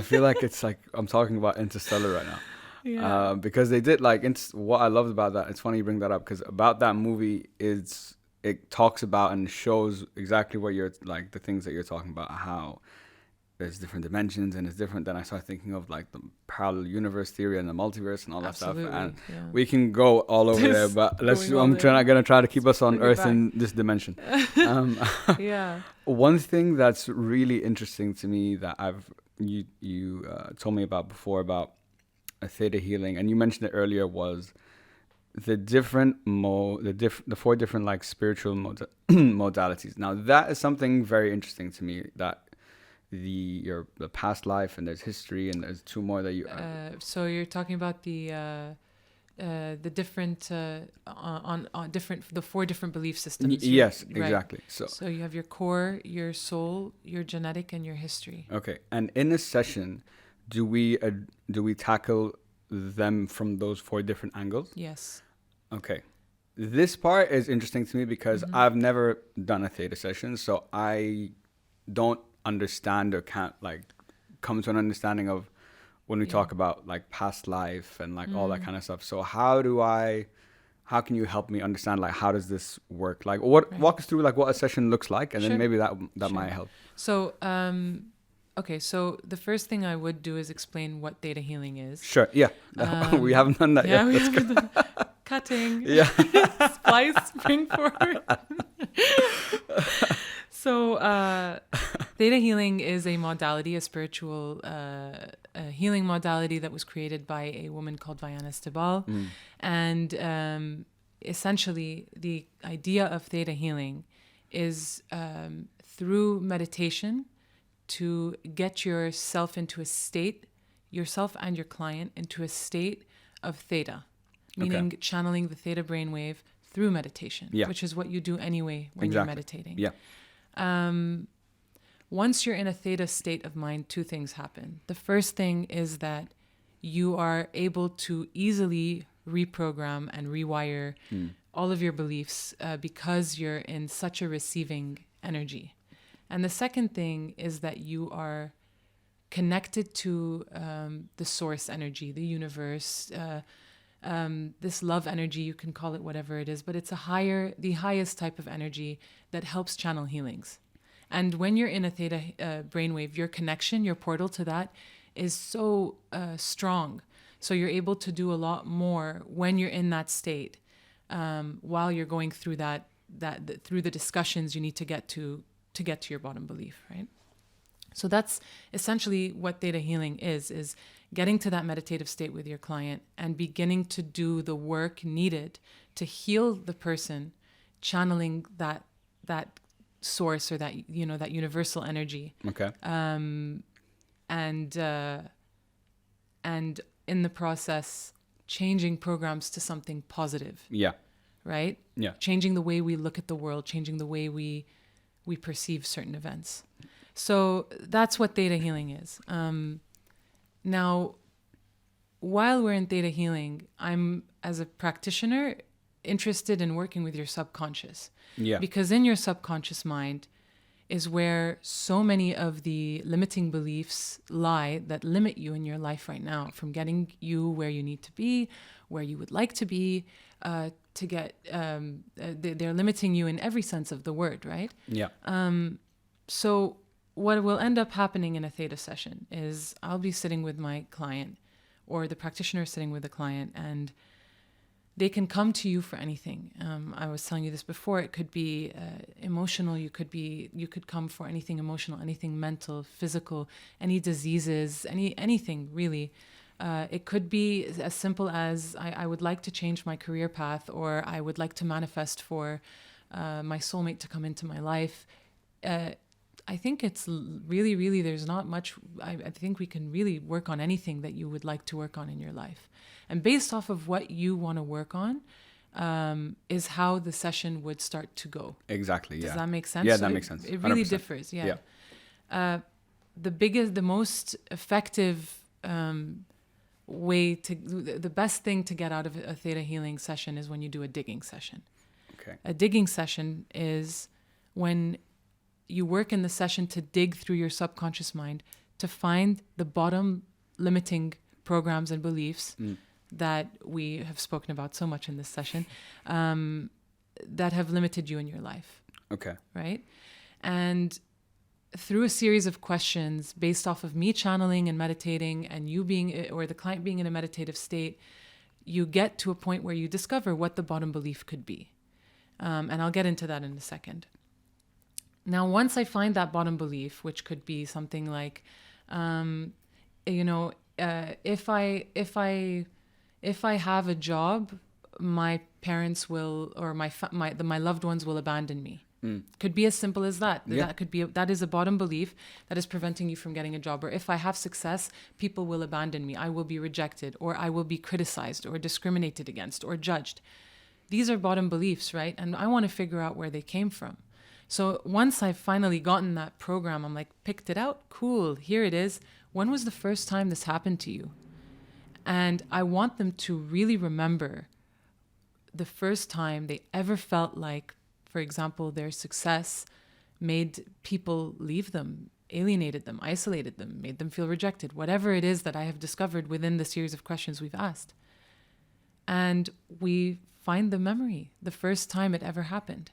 feel like it's like I'm talking about Interstellar right now. Yeah. Because they did like what I loved about that. It's funny you bring that up because about that movie is it talks about and shows exactly what you're like the things that you're talking about, how there's different dimensions and it's different. Then I started thinking of like the parallel universe theory and the multiverse and all that stuff. And we can go all over there, but I'm gonna try to keep us on Earth in this dimension. Yeah. One thing that's really interesting to me that you told me about before about Theta Healing, and you mentioned it earlier, was the the 4 different like spiritual modalities. Now that is something very interesting to me, that the past life and there's history and there's 2 more that you so you're talking about the different on different the 4 different belief systems. Yes, right. Exactly. So you have your core, your soul, your genetic, and your history. Okay. And in a session, do we tackle them from those 4 different angles? Yes. Okay. This part is interesting to me because I've never done a theta session, so I don't understand or can't like come to an understanding of when we talk about like past life and like all that kind of stuff. So how can you help me understand like how does this work? Like walk us through like what a session looks like, and then maybe that might help. So okay, so the first thing I would do is explain what theta healing is. Sure, yeah. We haven't done that yet. Yeah, we haven't done cutting. Yeah. Splice, bring forward. So theta healing is a modality, a spiritual healing modality that was created by a woman called Viana Stibal. And essentially, the idea of theta healing is through meditation, to get yourself into a state, yourself and your client into a state of theta, meaning channeling the theta brainwave through meditation, which is what you do anyway when you're meditating. Yeah. Once you're in a theta state of mind, 2 things happen. The first thing is that you are able to easily reprogram and rewire all of your beliefs because you're in such a receiving energy. And the second thing is that you are connected to the source energy, the universe, this love energy, you can call it whatever it is, but it's the highest type of energy that helps channel healings. And when you're in a theta brainwave, your connection, your portal to that is so strong. So you're able to do a lot more when you're in that state, while you're going through through the discussions you need to get to your bottom belief, right? So that's essentially what theta healing is getting to that meditative state with your client and beginning to do the work needed to heal the person, channeling that source or that universal energy. Okay. And in the process, changing programs to something positive. Yeah. Right? Yeah. Changing the way we look at the world, changing the way we perceive certain events. So that's what theta healing is. Now, while we're in theta healing, I'm, as a practitioner, interested in working with your subconscious. Yeah. Because in your subconscious mind is where so many of the limiting beliefs lie that limit you in your life right now, from getting you where you need to be, where you would like to be, to get, they're limiting you in every sense of the word, right? Yeah. So what will end up happening in a theta session is I'll be sitting with my client, or the practitioner is sitting with the client, and they can come to you for anything. I was telling you this before. It could be emotional. You could come for anything emotional, anything mental, physical, any diseases, anything really. It could be as simple as I would like to change my career path, or I would like to manifest for my soulmate to come into my life. I think it's really, there's not much. I think we can really work on anything that you would like to work on in your life. And based off of what you want to work on, is how the session would start to go. Exactly. Yeah. Does that make sense? Yeah, So that makes sense. It really 100%. differs. Yeah. The most effective the best thing to get out of a theta healing session is when you do a digging session. Okay. A digging session is when you work in the session to dig through your subconscious mind to find the bottom limiting programs and beliefs that we have spoken about so much in this session, that have limited you in your life. Okay. Right? And through a series of questions based off of me channeling and meditating and you being, or the client being in a meditative state, you get to a point where you discover what the bottom belief could be. And I'll get into that in a second. Now, once I find that bottom belief, which could be something like, if I have a job, my parents will, or my loved ones will abandon me. Could be as simple as that. Yeah. That is a bottom belief that is preventing you from getting a job. Or if I have success, people will abandon me. I will be rejected, or I will be criticized, or discriminated against, or judged. These are bottom beliefs, right? And I want to figure out where they came from. So once I've finally gotten that program, I'm like, picked it out? Cool, here it is. When was the first time this happened to you? And I want them to really remember the first time they ever felt like, for example, their success made people leave them, alienated them, isolated them, made them feel rejected, whatever it is that I have discovered within the series of questions we've asked. And we find the memory, the first time it ever happened.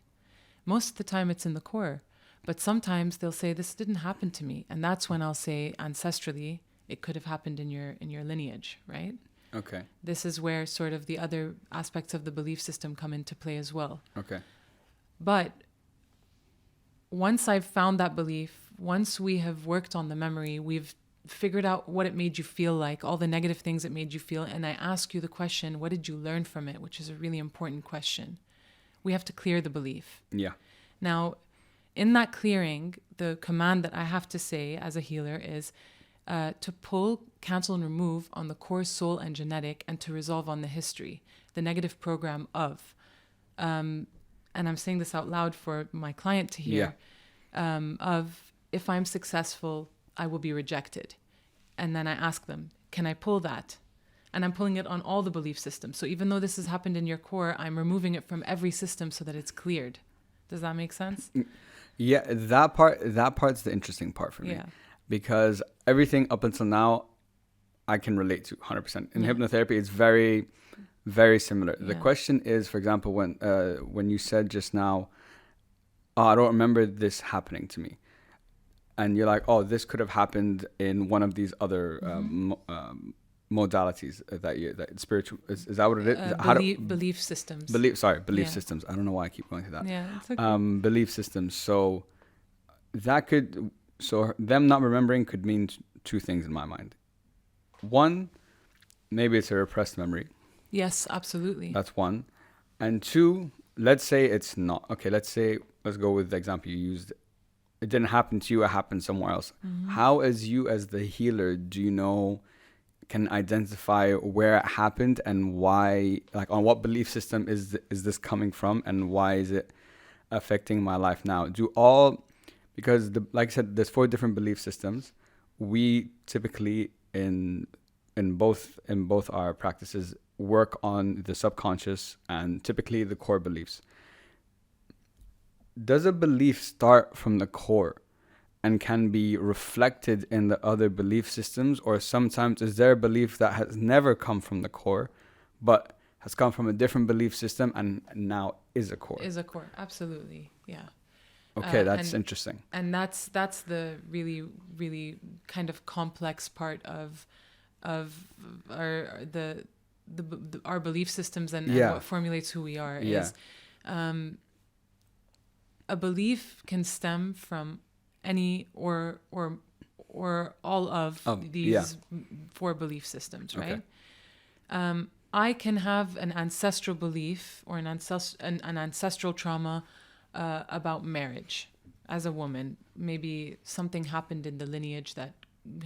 Most of the time it's in the core, but sometimes they'll say, this didn't happen to me. And that's when I'll say, ancestrally, it could have happened in your lineage, right? Okay. This is where sort of the other aspects of the belief system come into play as well. Okay. But once I've found that belief, once we have worked on the memory, we've figured out what it made you feel like, all the negative things it made you feel, and I ask you the question, what did you learn from it? Which is a really important question. We have to clear the belief. Yeah. Now, in that clearing, the command that I have to say as a healer is to pull, cancel, and remove on the core soul and genetic, and to resolve on the history, the negative program of. And I'm saying this out loud for my client to hear, of if I'm successful, I will be rejected. And then I ask them, can I pull that? And I'm pulling it on all the belief systems. So even though this has happened in your core, I'm removing it from every system so that it's cleared. Does that make sense? Yeah, that part's the interesting part for me. Yeah. Because everything up until now, I can relate to 100%. In hypnotherapy, it's very, very similar. The question is, for example, when you said just now, oh, I don't remember this happening to me. And you're like, oh, this could have happened in one of these other modalities that spiritual is that what it is? Belief systems. Belief systems. I don't know why I keep going to that. Yeah, it's okay. Belief systems. So them not remembering could mean two things in my mind. One, maybe it's a repressed memory. Yes, absolutely. That's one. And two, let's say it's not. Okay, let's go with the example you used. It didn't happen to you, it happened somewhere else. Mm-hmm. How, as the healer, do you can identify where it happened and why, like on what belief system is this coming from, and why is it affecting my life now? Because like I said, there's 4 different belief systems. We typically in both our practices work on the subconscious and typically the core beliefs. Does a belief start from the core and can be reflected in the other belief systems, or sometimes is there a belief that has never come from the core but has come from a different belief system and now is a core. Is a core, absolutely, yeah. Okay, that's interesting. And that's the really, really kind of complex part of our our belief systems and what formulates who we are. Is a belief can stem from any or all of these 4 belief systems, right? Okay. I can have an ancestral belief or an ancestral trauma about marriage as a woman. Maybe something happened in the lineage that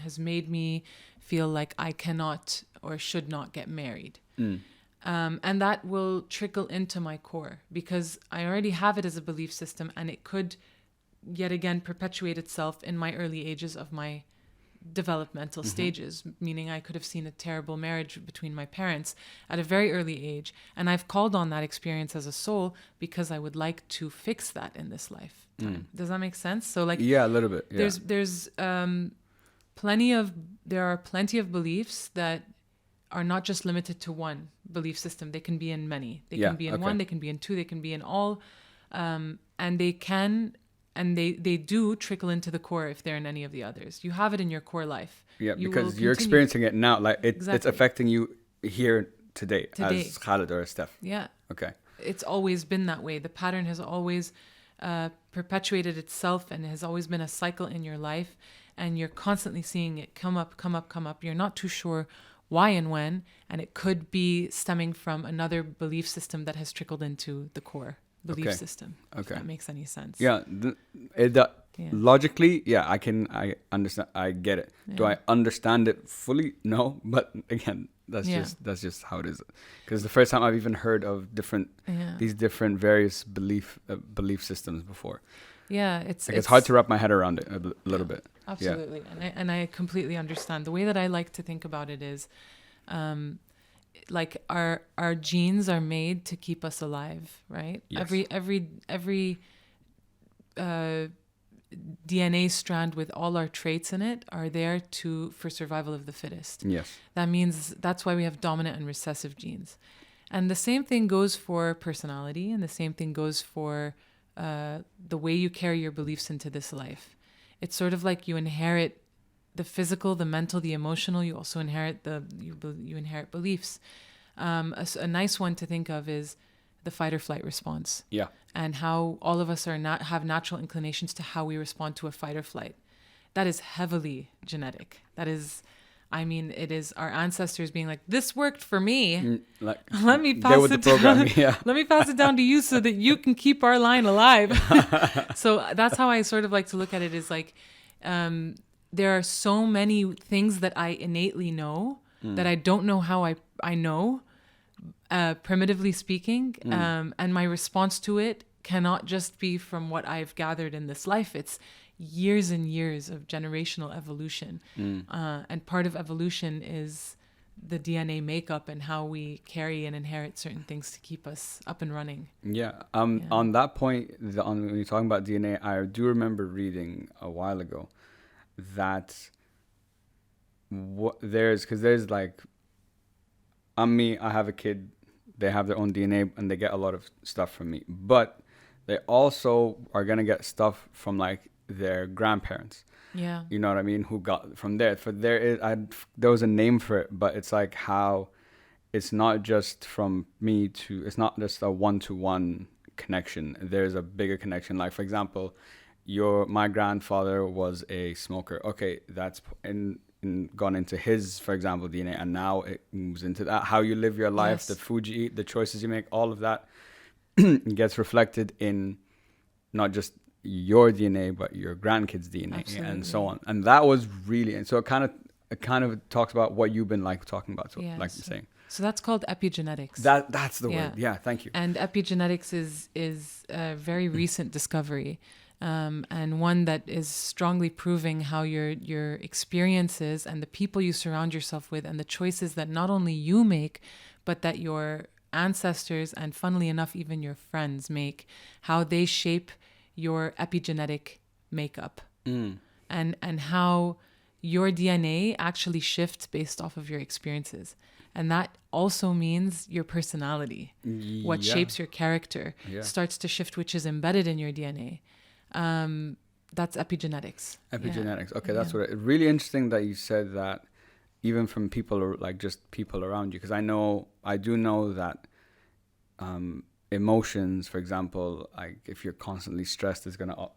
has made me feel like I cannot or should not get married. And that will trickle into my core because I already have it as a belief system, and it could yet again perpetuate itself in my early ages of my developmental stages, meaning I could have seen a terrible marriage between my parents at a very early age, and I've called on that experience as a soul because I would like to fix that in this life. Does that make sense? So like, yeah, a little bit. Yeah. There are plenty of beliefs that are not just limited to one belief system. They can be in many. They can be in one, they can be in 2, they can be in all, and they can. And they do trickle into the core if they're in any of the others. You have it in your core life. Yeah, because you're experiencing it now. Like it's affecting you here today as Khaled or as Steph. Yeah. Okay. It's always been that way. The pattern has always perpetuated itself and has always been a cycle in your life. And you're constantly seeing it come up, come up, come up. You're not too sure why and when. And it could be stemming from another belief system that has trickled into the core belief system. Okay. If that makes any sense. Yeah. Logically, I understand. I get it. Yeah. Do I understand it fully? No. But again, that's just how it is. Because the first time I've even heard of these different various belief systems before. Yeah, it's hard to wrap my head around it a little bit. Absolutely. Yeah. And I completely understand. The way that I like to think about it is, like our genes are made to keep us alive, right? Yes. Every DNA strand with all our traits in it are there for survival of the fittest. Yes. That means that's why we have dominant and recessive genes. And the same thing goes for personality, and the same thing goes for the way you carry your beliefs into this life. It's sort of like you inherit the physical, the mental, the emotional. You also inherit you inherit beliefs. A nice one to think of is the fight or flight response. Yeah. And how all of us have natural inclinations to how we respond to a fight or flight. That is heavily genetic. That is, it is our ancestors being like, this worked for me. Let me pass it down. Yeah. Let me pass it down to you so that you can keep our line alive. So that's how I sort of like to look at it, is like, there are so many things that I innately know that I don't know how I know, primitively speaking. And my response to it cannot just be from what I've gathered in this life. It's years and years of generational evolution. And part of evolution is the DNA makeup and how we carry and inherit certain things to keep us up and running. Yeah. On that point, when you're talking about DNA, I do remember reading a while ago that there's like, me, I have a kid, they have their own DNA and they get a lot of stuff from me, but they also are going to get stuff from like their grandparents. Yeah. You know what I mean? Who got from there. There was a name for it, but it's like how it's not just from me to, it's not just a one-to-one connection. There's a bigger connection. Like, for example, my grandfather was a smoker. Okay, that's gone into his, for example, DNA, and now it moves into that. How you live your life, the food you eat, the choices you make, all of that gets reflected in not just your DNA, but your grandkids' DNA. Absolutely. And so on. And that was really, and so it kind of talks about what you've been like talking about, so like you're saying. So that's called epigenetics. That's the word. Yeah, thank you. And epigenetics is a very recent discovery. And one that is strongly proving how your experiences and the people you surround yourself with and the choices that not only you make, but that your ancestors and, funnily enough, even your friends make, how they shape your epigenetic makeup. And how your DNA actually shifts based off of your experiences. And that also means your personality. What shapes your character starts to shift, which is embedded in your DNA. That's epigenetics. Epigenetics. Okay, that's what it's really interesting that you said that, even from people, or like just people around you, because I do know that emotions, for example, like if you're constantly stressed, it's gonna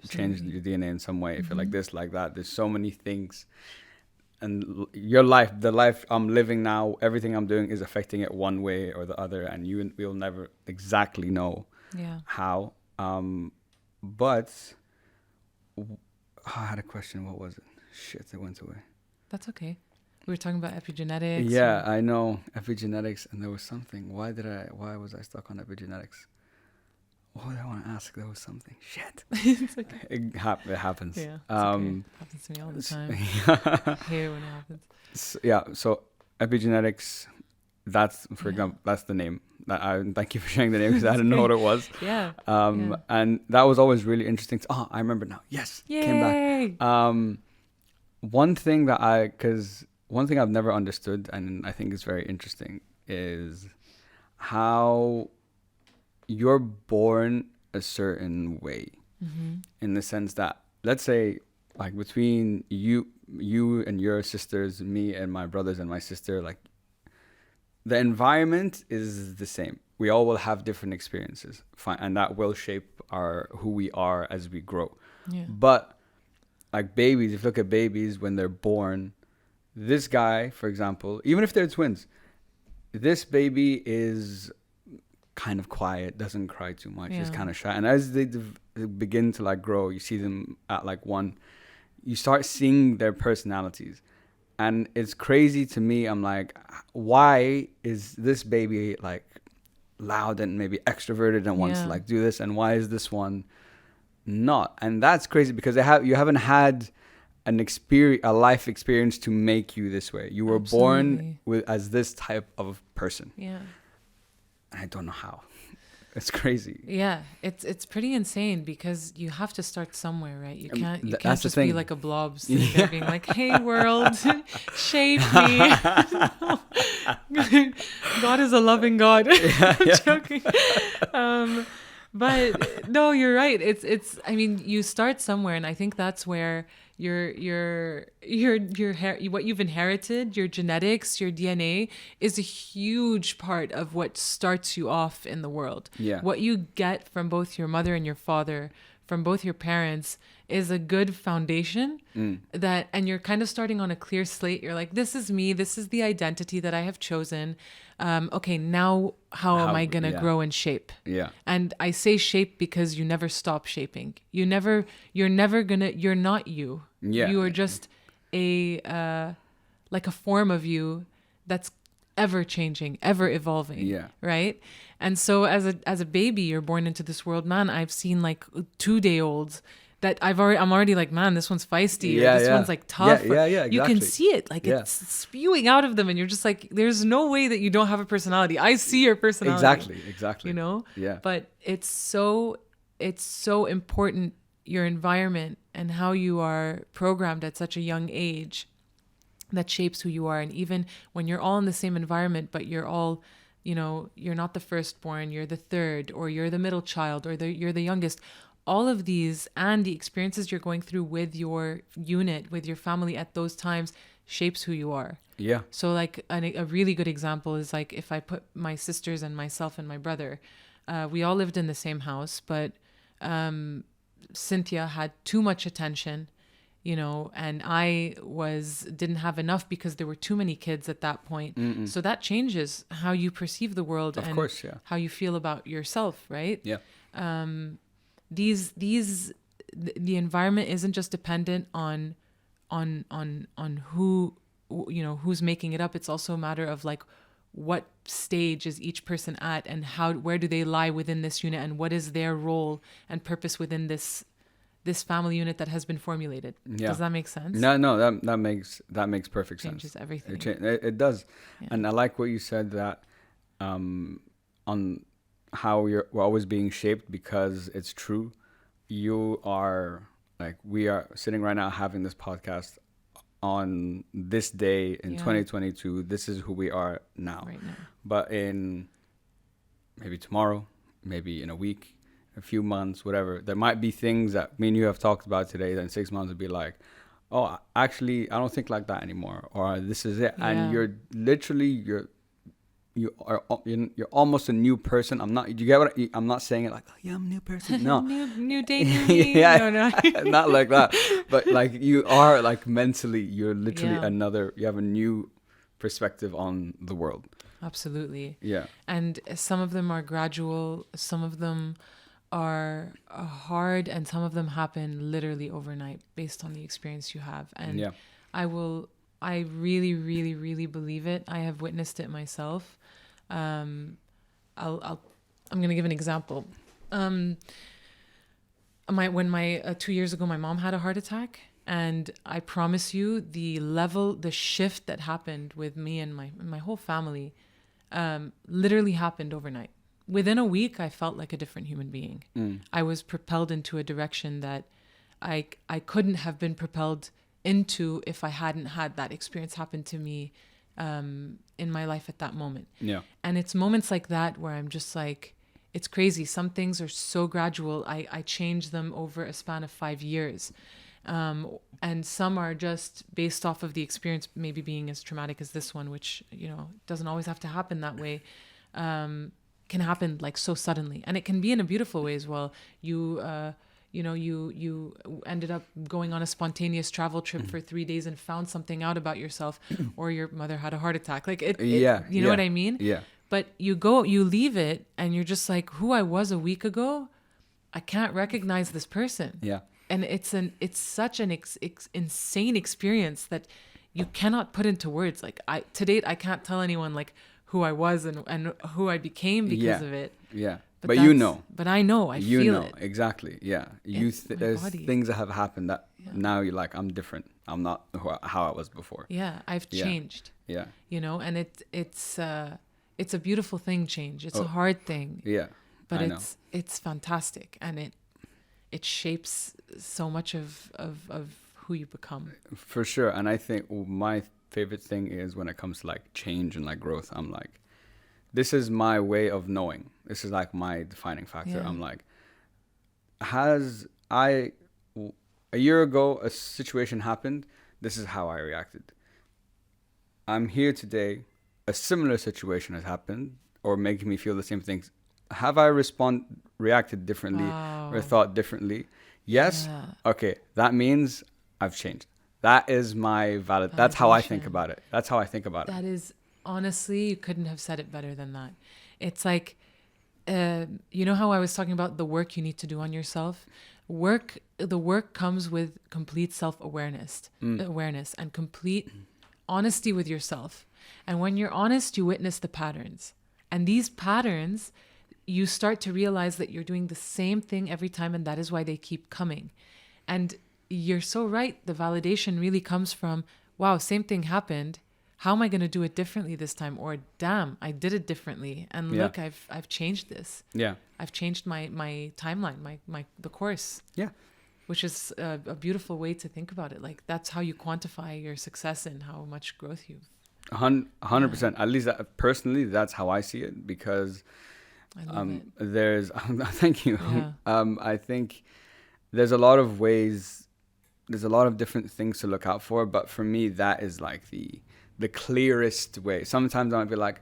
change your DNA in some way. If you're like this, like that, there's so many things. And your life, the life I'm living now, everything I'm doing is affecting it one way or the other, and we'll never exactly know how. But I had a question. What was it? Shit, it went away. That's okay. We were talking about epigenetics. Yeah, I know epigenetics, and there was something. Why was I stuck on epigenetics? What did I want to ask? There was something. Shit. It's okay. It happens. Yeah. Okay. It happens to me all the time. I hate it when it happens. So epigenetics. That's example. That's the name. Thank you for sharing the name, because I didn't know what it was. And that was always really interesting. I remember now. Yes. Yay. Came back. One thing I've never understood, and I think is very interesting, is how you're born a certain way, in the sense that, let's say, like between you and your sisters, me and my brothers and my sister, like the environment is the same. We all will have different experiences, and that will shape who we are as we grow. Yeah. But like babies, if you look at babies when they're born, this guy, for example, even if they're twins, this baby is kind of quiet, doesn't cry too much, is kind of shy. And as they begin to like grow, you see them at like 1, you start seeing their personalities. And it's crazy to me. I'm like, why is this baby like loud and maybe extroverted and wants to like do this, and why is this one not? And that's crazy, because you haven't had a life experience to make you this way. You were born as this type of person. Yeah. And I don't know how. It's crazy. Yeah, it's pretty insane, because you have to start somewhere, right? You can't just be like a blob sitting there being like, "Hey world, shape me." God is a loving God. I'm joking. But no, you're right. It's. I mean, you start somewhere, and I think that's where what you've inherited, your genetics, your DNA, is a huge part of what starts you off in the world. Yeah. What you get from both your mother and your father, from both your parents, is a good foundation and you're kind of starting on a clear slate. You're like, this is me. This is the identity that I have chosen. Okay, now how am I going to grow and shape? Yeah. And I say shape because you never stop shaping. You're not you. Yeah. You are just like a form of you that's ever changing, ever evolving. Yeah. Right. And so as a baby, you're born into this world, man. I've seen like 2-day-olds that I'm already like, man, this one's feisty, or this one's like tough. Yeah, exactly. You can see it, like it's spewing out of them, and you're just like, there's no way that you don't have a personality. I see your personality. Exactly. You know? Yeah. But it's so important, your environment and how you are programmed at such a young age, that shapes who you are. And even when you're all in the same environment, but you're all, you know, you're not the firstborn, you're the third, or you're the middle child, or you're the youngest. All of these and the experiences you're going through with your unit, with your family at those times, shapes who you are. Yeah. So like a really good example is like, if I put my sisters and myself and my brother, we all lived in the same house, but Cynthia had too much attention, you know, and I didn't have enough because there were too many kids at that point. Mm-mm. So that changes how you perceive the world, of course, how you feel about yourself, right? Yeah. The environment isn't just dependent on who, you know, who's making it up. It's also a matter of like, what stage is each person at, and where do they lie within this unit, and what is their role and purpose within this family unit that has been formulated. Yeah. Does that make sense? No, that makes perfect sense. Changes everything. It does. Yeah. And I like what you said, that on how we're always being shaped, because it's true. You are like, we are sitting right now having this podcast. on this day in 2022. This is who we are now. Right now. But in maybe tomorrow, maybe in a week, a few months, whatever, there might be things that me and you have talked about today that in 6 months would be like, oh, actually, I don't think like that anymore, or this is it. And you're literally, you're almost a new person. I'm not, you get what I'm not saying it like, oh yeah, I'm a new person. No. new day, new me. Yeah, no. Not like that. But like you are like mentally, you're literally you have a new perspective on the world. Absolutely. Yeah. And some of them are gradual, some of them are hard, and some of them happen literally overnight based on the experience you have. And I really, really, really believe it. I have witnessed it myself. I'm going to give an example. When 2 years ago, my mom had a heart attack, and I promise you the shift that happened with me and my whole family, literally happened overnight. Within a week, I felt like a different human being. I was propelled into a direction that I couldn't have been propelled into if I hadn't had that experience happen to me in my life at that moment. Yeah. And it's moments like that where I'm just like, it's crazy. Some things are so gradual. I change them over a span of 5 years. And some are just based off of the experience maybe being as traumatic as this one, which, doesn't always have to happen that way. Can happen like so suddenly, and it can be in a beautiful way as well. You ended up going on a spontaneous travel trip for 3 days and found something out about yourself, or your mother had a heart attack. Like you know what I mean? Yeah. But you leave it, and you're just like, who I was a week ago, I can't recognize this person. Yeah. And it's such an insane experience that you cannot put into words. Like to date, I can't tell anyone like who I was and who I became because of it. Yeah. But you know. But I know. I feel it. Exactly. Yeah. There's things that have happened that now you're like, I'm different. I'm not how I was before. Yeah. I've changed. Yeah. And it's a beautiful thing, change. It's a hard thing. Yeah. But it's fantastic. And it shapes so much of who you become. For sure. And I think my favorite thing is when it comes to like change and like growth, I'm like, this is my way of knowing. This is like my defining factor. Yeah. I'm like, a year ago, a situation happened. This is how I reacted. I'm here today. A similar situation has happened or making me feel the same things. Have I reacted differently or thought differently? Yes. Yeah. Okay. That means I've changed. That is my that's how I think about it. That's how I think about it. That is, honestly, you couldn't have said it better than that. It's like, you know how I was talking about the work you need to do on yourself? The work comes with complete self-awareness, awareness and complete honesty with yourself. And when you're honest, you witness the patterns. And these patterns, you start to realize that you're doing the same thing every time, and that is why they keep coming. And you're so right. The validation really comes from, wow, same thing happened. How am I going to do it differently this time? Or damn, I did it differently. And look, I've changed this. Yeah. I've changed my timeline, the course. Yeah. Which is a beautiful way to think about it. Like that's how you quantify your success and how much growth you've. 100%. At least personally, that's how I see it, because there's, thank you. Yeah. I think there's a lot of ways. There's a lot of different things to look out for, but for me, that is like the clearest way. Sometimes I might be like,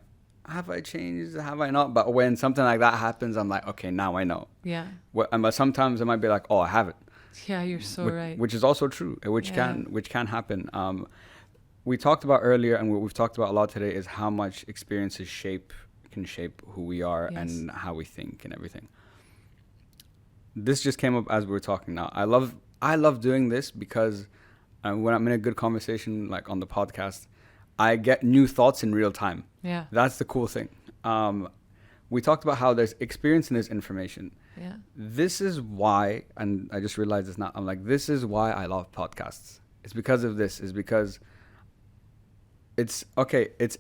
have I changed? Have I not? But when something like that happens, I'm like, okay, now I know. Yeah. But sometimes I might be like, oh, I haven't. Yeah, you're so right. Which is also true, which can happen. We talked about earlier, and what we've talked about a lot today is how much experiences can shape who we are and how we think and everything. This just came up as we were talking now. I love doing this because when I'm in a good conversation, like on the podcast, I get new thoughts in real time. Yeah. That's the cool thing. We talked about how there's experience and there's information. Yeah. This is why, and I just realized this now, I'm like, this is why I love podcasts. It's because of this. It's because it's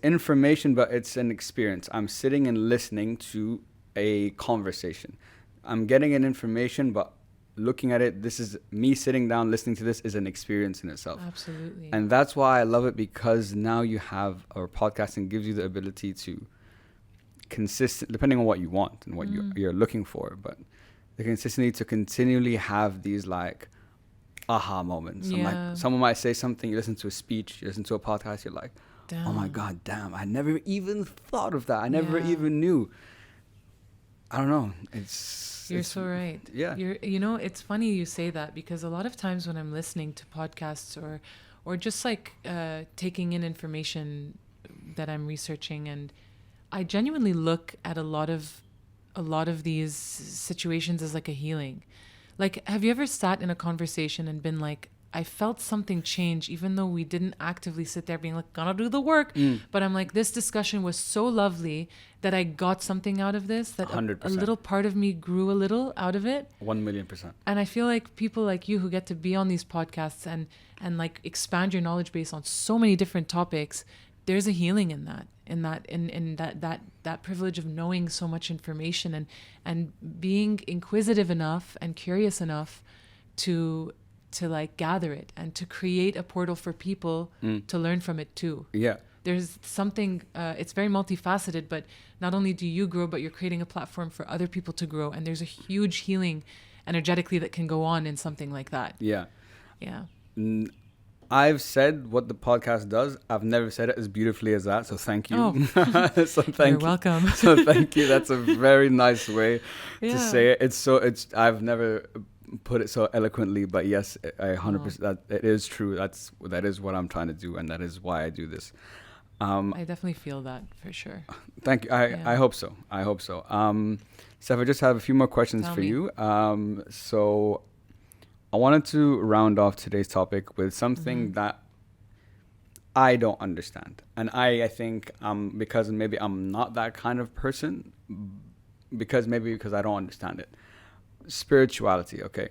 information, but it's an experience. I'm sitting and listening to a conversation. I'm getting an information, but looking at it, this is me sitting down listening to this is an experience in itself. Absolutely. And that's why I love it, because now you have, or podcasting gives you the ability to consistent, depending on what you want and what you're looking for, but the consistency to continually have these like aha moments. Yeah. Like someone might say something, you listen to a speech, you listen to a podcast, you're like, Damn. oh my God, damn, I never even thought of that. I never even knew. I don't know. You're so right. Yeah. It's funny you say that, because a lot of times when I'm listening to podcasts or just like taking in information that I'm researching, and I genuinely look at a lot of these situations as like a healing. Like, have you ever sat in a conversation and been like, I felt something change, even though we didn't actively sit there being like, gonna do the work. But I'm like, this discussion was so lovely that I got something out of this, that a little part of me grew a little out of it. 1,000,000%. And I feel like people like you who get to be on these podcasts and like expand your knowledge base on so many different topics, there's a healing in that privilege of knowing so much information and being inquisitive enough and curious enough to like gather it and to create a portal for people to learn from it too. Yeah. There's something, it's very multifaceted, but not only do you grow, but you're creating a platform for other people to grow. And there's a huge healing energetically that can go on in something like that. Yeah. Yeah. I've said what the podcast does. I've never said it as beautifully as that. So thank you. Oh, so thank you're welcome. So thank you. That's a very nice way to say it. I've never put it so eloquently, but yes, I 100%, that it is true. That is what I'm trying to do. And that is why I do this. I definitely feel that for sure. Thank you. I hope so. Steph, I just have a few more questions for you. So I wanted to round off today's topic with something that I don't understand. And I think because maybe I'm not that kind of person, because I don't understand it. Spirituality, okay.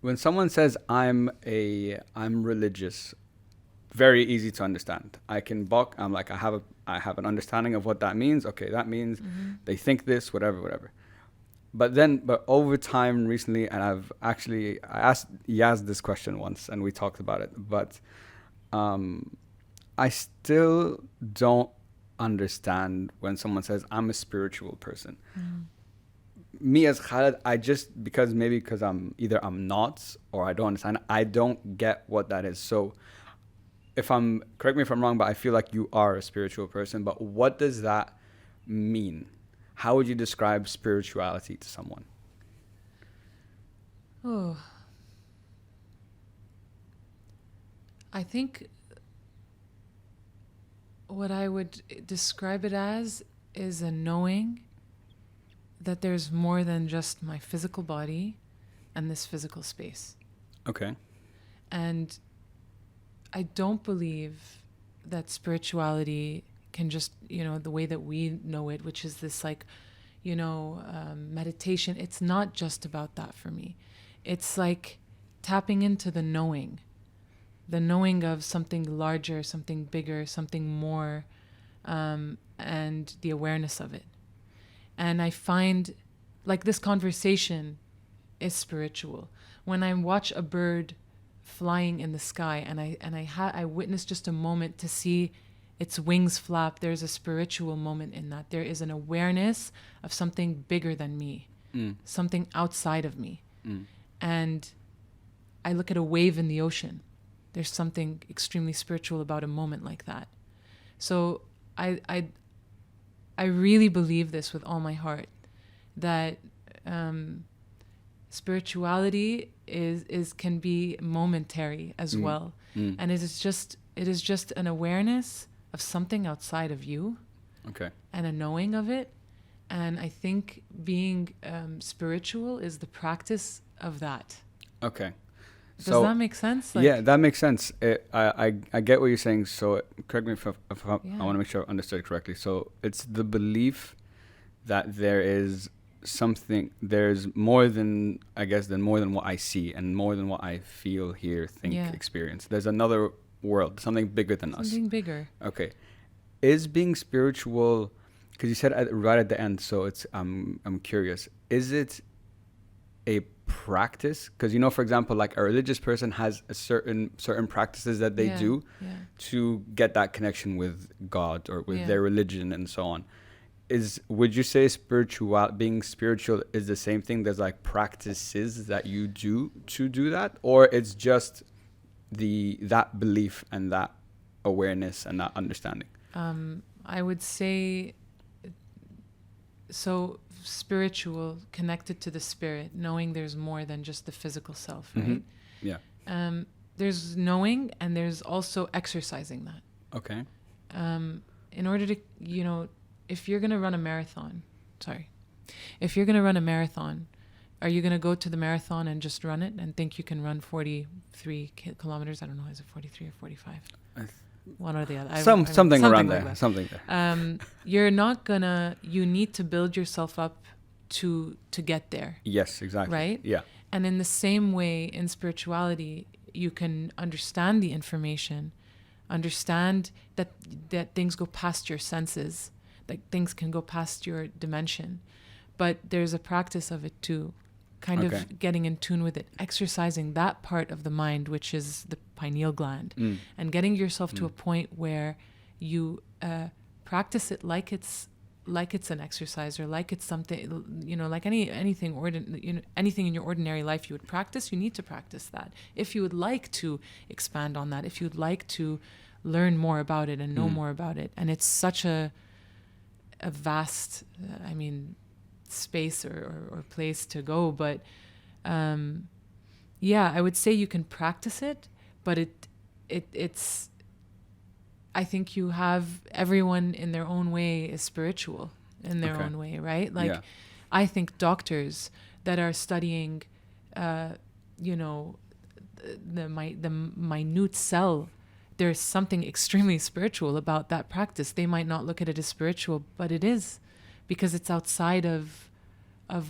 When someone says I'm religious, very easy to understand. I have an understanding of what that means. Okay, that means they think this, whatever. But over time recently, and I asked Yaz this question once and we talked about it, but I still don't understand when someone says I'm a spiritual person. Me as Khaled, because I'm not, or I don't understand, I don't get what that is. So correct me if I'm wrong, but I feel like you are a spiritual person, but what does that mean? How would you describe spirituality to someone? Oh, I think what I would describe it as is a knowing that there's more than just my physical body and this physical space. Okay. And I don't believe that spirituality can just, the way that we know it, which is this like, meditation. It's not just about that for me. It's like tapping into the knowing of something larger, something bigger, something more, and the awareness of it. And I find like this conversation is spiritual. When I watch a bird flying in the sky and I witness just a moment to see its wings flap, there's a spiritual moment in that. There is an awareness of something bigger than me, something outside of me. And I look at a wave in the ocean. There's something extremely spiritual about a moment like that. So I really believe this with all my heart, that spirituality can be momentary as well. And it is just an awareness of something outside of you. Okay. And a knowing of it. And I think being spiritual is the practice of that. Okay. Does that make sense? Yeah, that makes sense. I get what you're saying. So correct me if I want to make sure I understood it correctly. So it's the belief that there's more than what I see and more than what I feel, hear, think, experience. There's another world, something bigger than us. Something bigger. Okay. Is being spiritual, because you said right at the end, so it's I'm curious. Is it a practice? Because, you know, for example, like a religious person has a certain practices that they do to get that connection with God or with their religion and so on. Would you say being spiritual is the same thing? There's like practices that you do to do that, or it's just that belief and that awareness and that understanding? I would say, so spiritual, connected to the spirit, knowing there's more than just the physical self, right? Yeah. There's knowing, and there's also exercising that. Okay. In order to, you know, if you're going to run a marathon, are you going to go to the marathon and just run it and think you can run 43 kilometers? I don't know, is it 43 or 45? One or the other. Something around there. Like something there. You're not gonna, you need to build yourself up to get there. Yes, exactly. Right? Yeah. And in the same way, in spirituality, you can understand the information, understand that things go past your senses, like things can go past your dimension. But there's a practice of it too, kind of getting in tune with it, exercising that part of the mind, which is the pineal gland, and getting yourself to a point where you practice it like it's an exercise, or like it's something, you know, like anything in your ordinary life you would practice. You need to practice that if you would like to expand on that, if you'd like to learn more about it and know more about it. And it's such a vast, space or place to go. But I would say you can practice it, but it's I think you have, everyone in their own way is spiritual in their own way, right? Like I think doctors that are studying the minute cell, there's something extremely spiritual about that practice. They might not look at it as spiritual, but it is, because it's outside of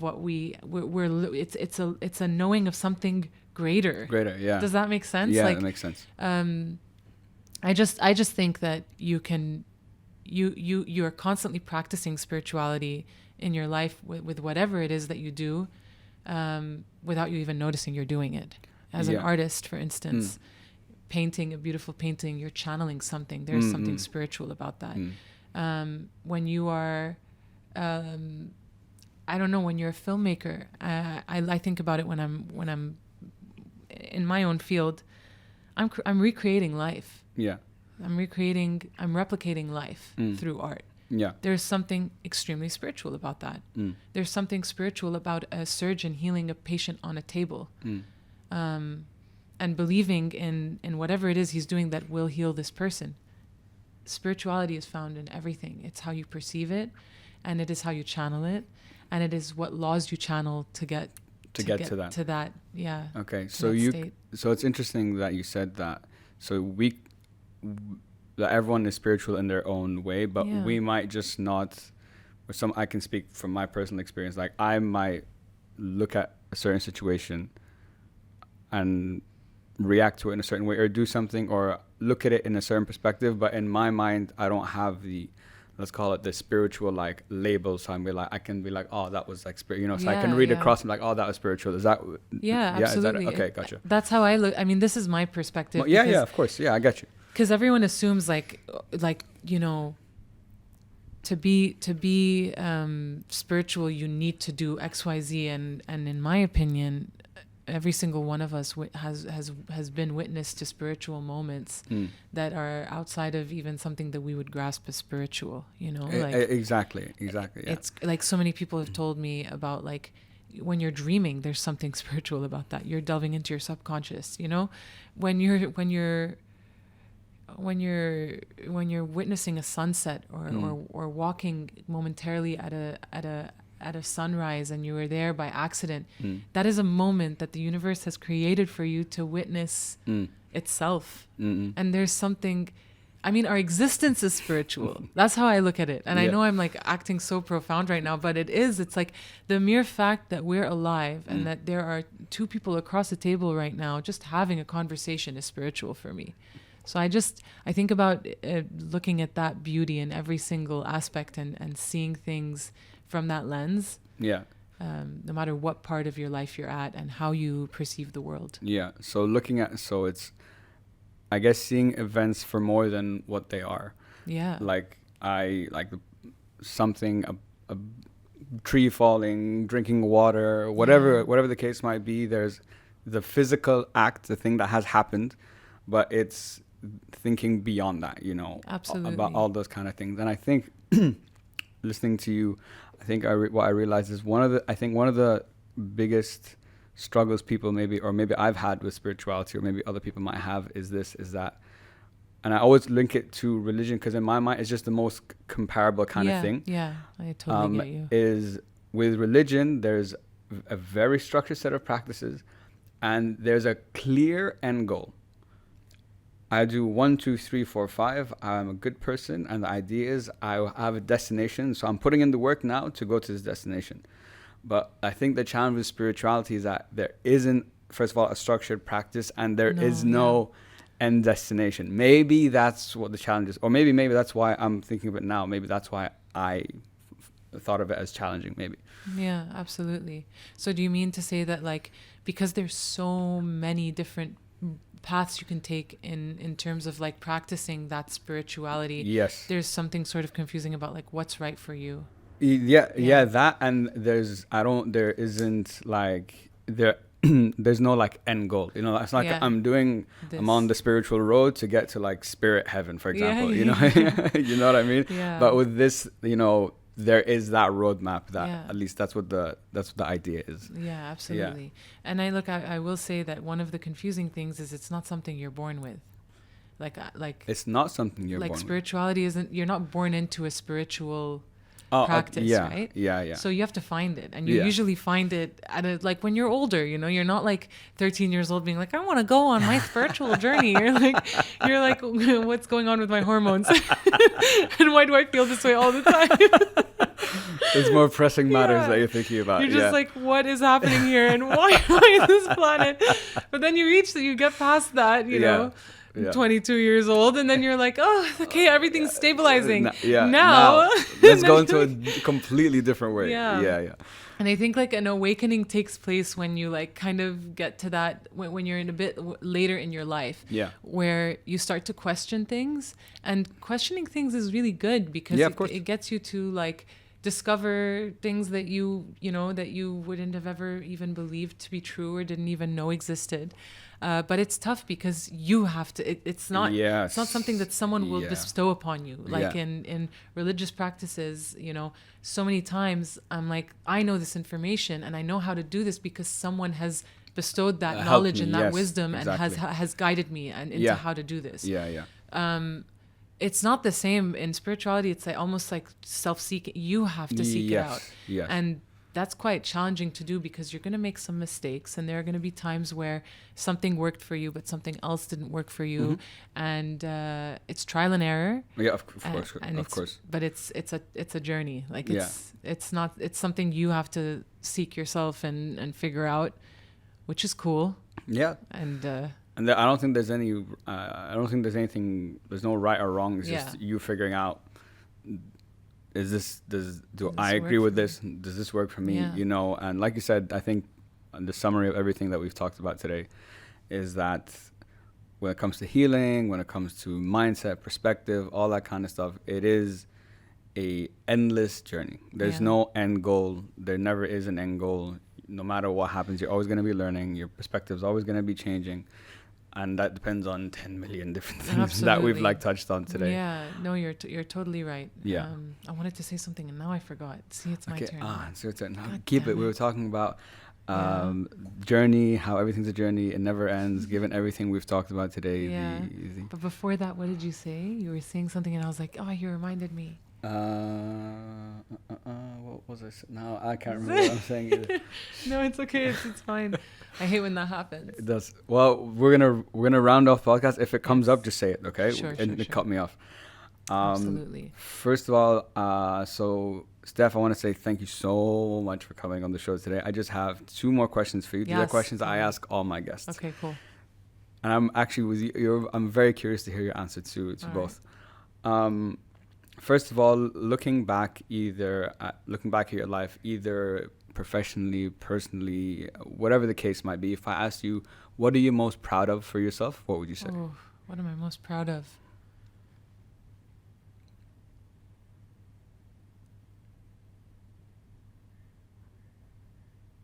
what it's a knowing of something greater. Yeah. Does that make sense? Yeah, that makes sense. I just think that you are constantly practicing spirituality in your life with whatever it is that you do, without you even noticing you're doing it. As an artist, for instance, painting a beautiful painting, you're channeling something. There's something spiritual about that. When you are, I don't know, when you're a filmmaker, I think about it when I'm in my own field. I'm recreating life. Yeah. I'm replicating life through art. Yeah. There's something extremely spiritual about that. There's something spiritual about a surgeon healing a patient on a table, and believing in whatever it is he's doing that will heal this person. Spirituality is found in everything. It's how you perceive it, and it is how you channel it, and it is what laws you channel to get to that. Yeah. Okay. So it's interesting that you said that. So that everyone is spiritual in their own way, but we might just not, I can speak from my personal experience. Like I might look at a certain situation and react to it in a certain way, or do something, or look at it in a certain perspective. But in my mind, I don't have let's call it the spiritual like label. So I can be like, oh, that was like spirit, so I can read across and be like, oh, that was spiritual. Is that? Yeah, absolutely. Is that, okay, gotcha. That's how I look. I mean, this is my perspective. Well, yeah, of course. Yeah, I got you. Because everyone assumes like to be spiritual, you need to do X, Y, Z, and in my opinion, every single one of us has been witness to spiritual moments that are outside of even something that we would grasp as spiritual. Like exactly. Yeah. It's like so many people have told me about like when you're dreaming, there's something spiritual about that. You're delving into your subconscious. When you're witnessing a sunset or walking momentarily at a sunrise, and you were there by accident, that is a moment that the universe has created for you to witness itself. And there's something, our existence is spiritual. That's how I look at it. And I know I'm like acting so profound right now, but it's like the mere fact that we're alive and that there are two people across the table right now just having a conversation is spiritual for me. So I think about looking at that beauty in every single aspect and seeing things from that lens. Yeah. no matter what part of your life you're at and how you perceive the world. Yeah. So it's, I guess, seeing events for more than what they are. Yeah. Like something, a tree falling, drinking water, whatever the case might be. There's the physical act, the thing that has happened, but it's thinking beyond that, Absolutely. About all those kind of things. And I think listening to you, I think what I realized is one of the biggest struggles people maybe I've had with spirituality, or maybe other people might have, is that, and I always link it to religion because in my mind it's just the most comparable kind of thing. Yeah, I totally get you. Is with religion, there's a very structured set of practices, and there's a clear end goal. I do 1, 2, 3, 4, 5. I'm a good person, and the idea is I have a destination. So I'm putting in the work now to go to this destination. But I think the challenge with spirituality is that there isn't, first of all, a structured practice, and there is no end destination. Maybe that's what the challenge is, or maybe that's why I'm thinking of it now. Maybe that's why I thought of it as challenging. Maybe. Yeah, absolutely. So do you mean to say that, like, because there's so many different paths you can take in terms of like practicing that spirituality, yes, there's something sort of confusing about like what's right for you? Yeah, that, and there's no like end goal, it's like I'm on the spiritual road to get to like spirit heaven, for example. You know what I mean? But with this, there is that roadmap that at least that's what the idea is. Yeah, absolutely. And I will say that one of the confusing things is it's not something you're born with. Like it's not something you're born with. Spirituality isn't, you're not born into a spiritual practice, right? Yeah. So you have to find it, and you usually find it at like when you're older. You're not like 13 years old being like, I want to go on my spiritual journey. You're like, what's going on with my hormones, and why do I feel this way all the time? There's more pressing matters that you're thinking about. You're just like, what is happening here, and why am I on this planet? But then you get past that, you know. 22 years old, and then you're like, oh, okay, everything's stabilizing. Now let's go into a completely different way. Yeah. And I think like an awakening takes place when you like kind of get to that when you're in a bit later in your life, where you start to question things, and questioning things is really good because it gets you to like discover things that you wouldn't have ever even believed to be true or didn't even know existed. But it's tough because you have to, it's not something that someone will bestow upon you. Like in religious practices, so many times I'm like, I know this information and I know how to do this because someone has bestowed that knowledge and that wisdom and has guided me into how to do this. It's not the same in spirituality. It's like almost like self-seeking. You have to seek it out. And that's quite challenging to do because you're going to make some mistakes, and there are going to be times where something worked for you but something else didn't work for you, and it's trial and error. Of course. But it's a journey. Like it's something you have to seek yourself and figure out, which is cool. And I don't think there's any. There's no right or wrong. It's just you figuring out. Do I agree with this? Does this work for me? And like you said, I think the summary of everything that we've talked about today is that when it comes to healing, when it comes to mindset, perspective, all that kind of stuff, it is a endless journey. There's no end goal. There never is an end goal. No matter what happens, you're always going to be learning. Your perspective is always going to be changing. And that depends on 10 million different things that we've like touched on today. Yeah, no, you're totally right. I wanted to say something and now I forgot. See, it's my turn. It's your turn. Keep it. We were talking about journey, how everything's a journey. It never ends, given everything we've talked about today. But before that, what did you say? You were saying something and I was like, oh, you reminded me. What was I saying? No, I can't remember what I'm saying either. No, it's okay. It's fine. I hate when that happens. It does. Well, we're gonna round off the podcast. If it comes up, just say it, okay? Sure. Cut me off. Absolutely. First of all, so Steph, I want to say thank you so much for coming on the show today. I just have 2 more questions for you. These are questions I ask all my guests. Okay, cool. And I'm actually with you. I'm very curious to hear your answer to both. Right. First of all, looking back at your life, either professionally, personally, whatever the case might be, if I asked you, what are you most proud of for yourself, what would you say? Oh, what am I most proud of?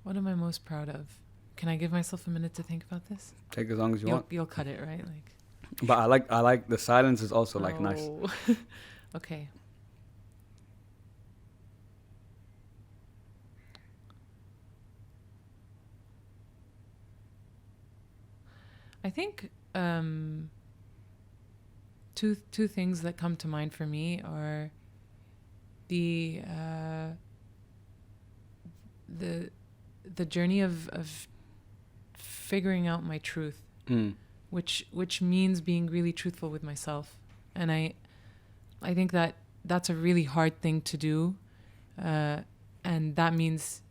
What am I most proud of? Can I give myself a minute to think about this? Take as long as you want. You'll cut it, right? Like. But I like the silence is also like nice. Okay. I think two things that come to mind for me are the journey of figuring out my truth, which means being really truthful with myself, and I think that's a really hard thing to do, and that means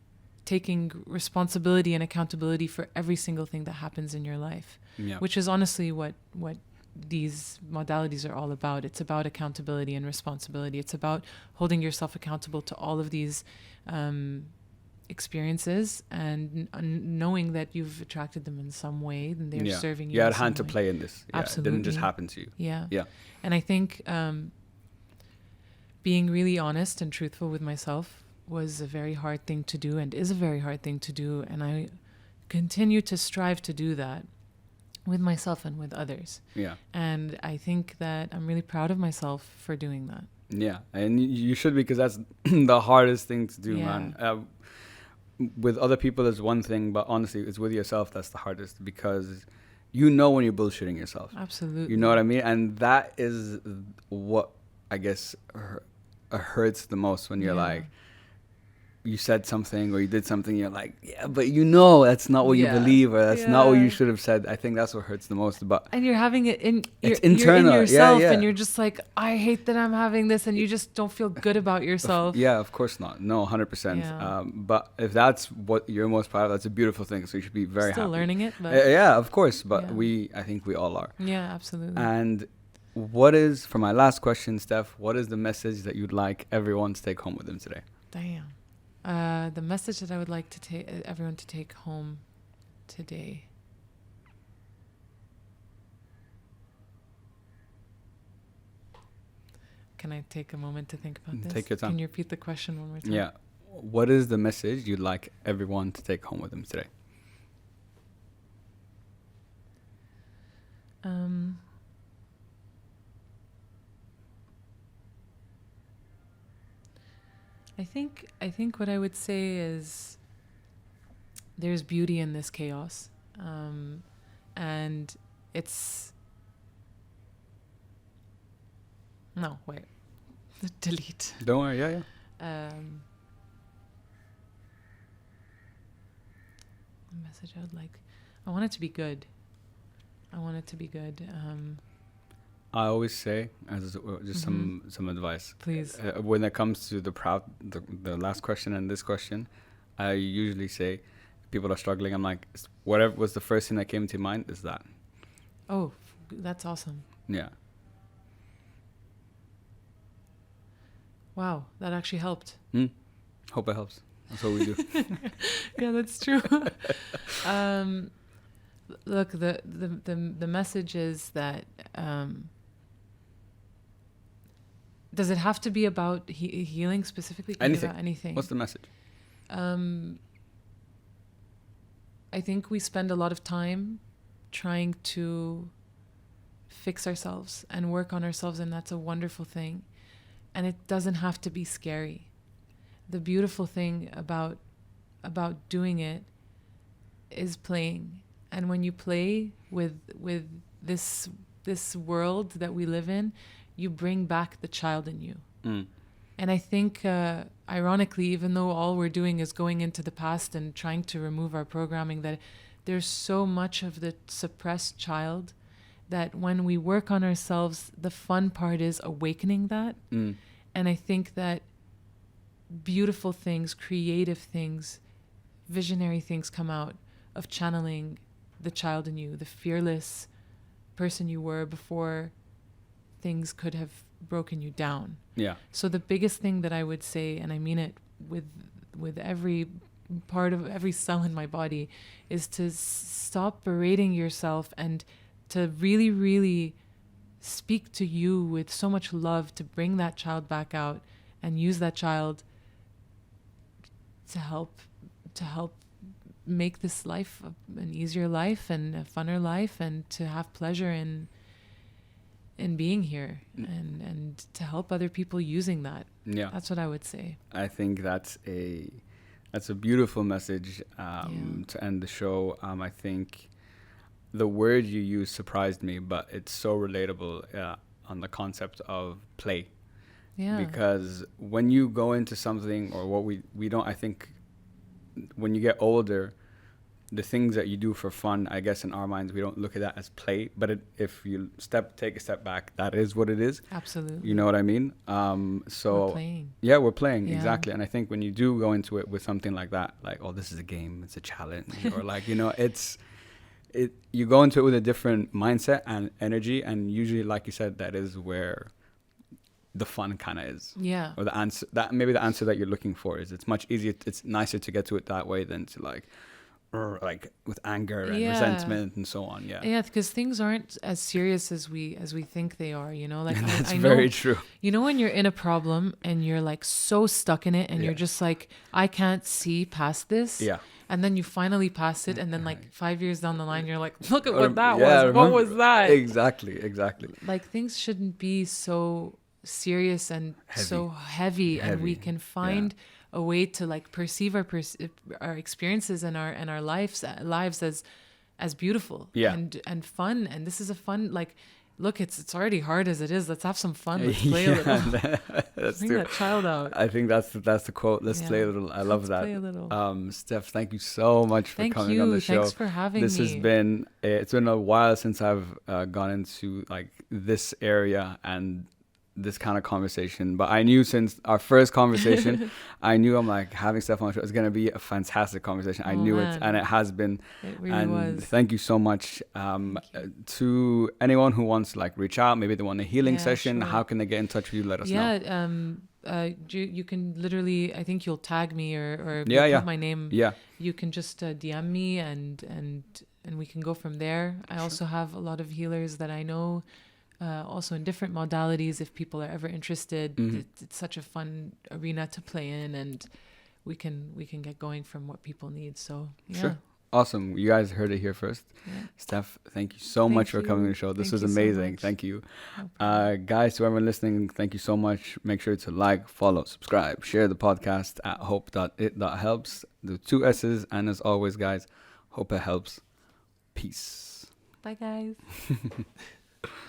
taking responsibility and accountability for every single thing that happens in your life, which is honestly what these modalities are all about. It's about accountability and responsibility. It's about holding yourself accountable to all of these experiences and knowing that you've attracted them in some way and they're serving you. You had a hand to play in this. Absolutely. It didn't just happen to you. Yeah. And I think being really honest and truthful with myself was a very hard thing to do and is a very hard thing to do. And I continue to strive to do that with myself and with others. Yeah. And I think that I'm really proud of myself for doing that. Yeah. And you should, because that's the hardest thing to do, man. With other people is one thing, but honestly, it's with yourself that's the hardest, because you know when you're bullshitting yourself. Absolutely. You know what I mean? And that is what I guess hurts the most, when you're like, you said something or you did something, you're like, but you know that's not what you believe, or that's not what you should have said. I think that's what hurts the most. But and you're having it it's internal. You're in yourself, and you're just like, I hate that I'm having this, and you just don't feel good about yourself. Yeah, of course not. No, 100%. But if that's what you're most proud of, that's a beautiful thing. So you should be very happy. Still learning it, but yeah, of course. But I think we all are. Yeah, absolutely. And what is, for my last question, Steph, what is the message that you'd like everyone to take home with them today? Damn. The message that I would like to everyone to take home today. Can I take a moment to think about this? Take your time. Can you repeat the question one more time? Yeah. What is the message you'd like everyone to take home with them today? I think what I would say is there's beauty in this chaos, and it's delete. Don't worry. Yeah. The message I would like, I want it to be good. I always say, as just some advice, please. When it comes to the last question and this question, I usually say, people are struggling, I'm like, whatever was the first thing that came to mind is that. Oh, that's awesome. Yeah. Wow, that actually helped. Hope it helps. That's what we do. Yeah, that's true. Look, the message is that does it have to be about healing specifically? Anything. What's the message? I think we spend a lot of time trying to fix ourselves and work on ourselves, and that's a wonderful thing. And it doesn't have to be scary. The beautiful thing about doing it is playing. And when you play with this world that we live in, you bring back the child in you. And I think, ironically, even though all we're doing is going into the past and trying to remove our programming, that there's so much of the suppressed child that when we work on ourselves, the fun part is awakening that. And I think that beautiful things, creative things, visionary things come out of channeling the child in you, the fearless person you were before things could have broken you down. Yeah. So the biggest thing that I would say, and I mean it with every part of every cell in my body, is to stop berating yourself and to really, really speak to you with so much love to bring that child back out and use that child to help make this life an easier life and a funner life, and to have pleasure in being here, and to help other people using that. Yeah, that's what I would say. I think that's a beautiful message to end the show. I think the word you used surprised me, but it's so relatable on the concept of play. Yeah. Because when you go into something, or what we don't, I think when you get older, the things that you do for fun, I guess in our minds, we don't look at that as play. But if you take a step back, that is what it is. Absolutely. You know what I mean? So we're playing. Yeah, we're playing. Yeah. Exactly. And I think when you do go into it with something like that, like, oh, this is a game, it's a challenge, or like, you know, you go into it with a different mindset and energy. And usually, like you said, that is where the fun kind of is. Yeah. Or the answer that you're looking for is, it's much easier. It's nicer to get to it that way than to like with anger and resentment and so on. Yeah, because things aren't as serious as we think they are, you know. Like that's I know, very true. You know, when you're in a problem and you're like so stuck in it, and you're just like, I can't see past this. Yeah. And then you finally pass it, and then like 5 years down the line, you're like, look at what that was. What was that? Exactly. Like, things shouldn't be so serious and so heavy, and we can find a way to like perceive our experiences and our lives as beautiful and fun. And this is a fun, like, look, it's already hard as it is. Let's have some fun. Let's play a little. Bring that child out. I think that's the quote. Let's play a little. I love that. Play a little. Steph, thank you so much for coming on the show. Thanks for having me. It's been a while since I've gone into like this area and this kind of conversation, but I knew since our first conversation, I'm like, having Steph on the show is going to be a fantastic conversation. I knew it, and it has been. It really was. Thank you so much. To anyone who wants to like reach out, maybe they want a healing session, how can they get in touch with you? Let us know. You can literally, I think you'll tag me or put my name. Yeah. You can just DM me and we can go from there. I also have a lot of healers that I know, also in different modalities, if people are ever interested. It's such a fun arena to play in, and we can get going from what people need. So Sure. Awesome. You guys heard it here first. Steph, thank you so much for coming to the show. This was amazing. Thank you. Guys, to everyone listening, thank you so much. Make sure to like, follow, subscribe, share the podcast at hope.it.helps. The 2 S's. And as always, guys, hope it helps. Peace. Bye, guys.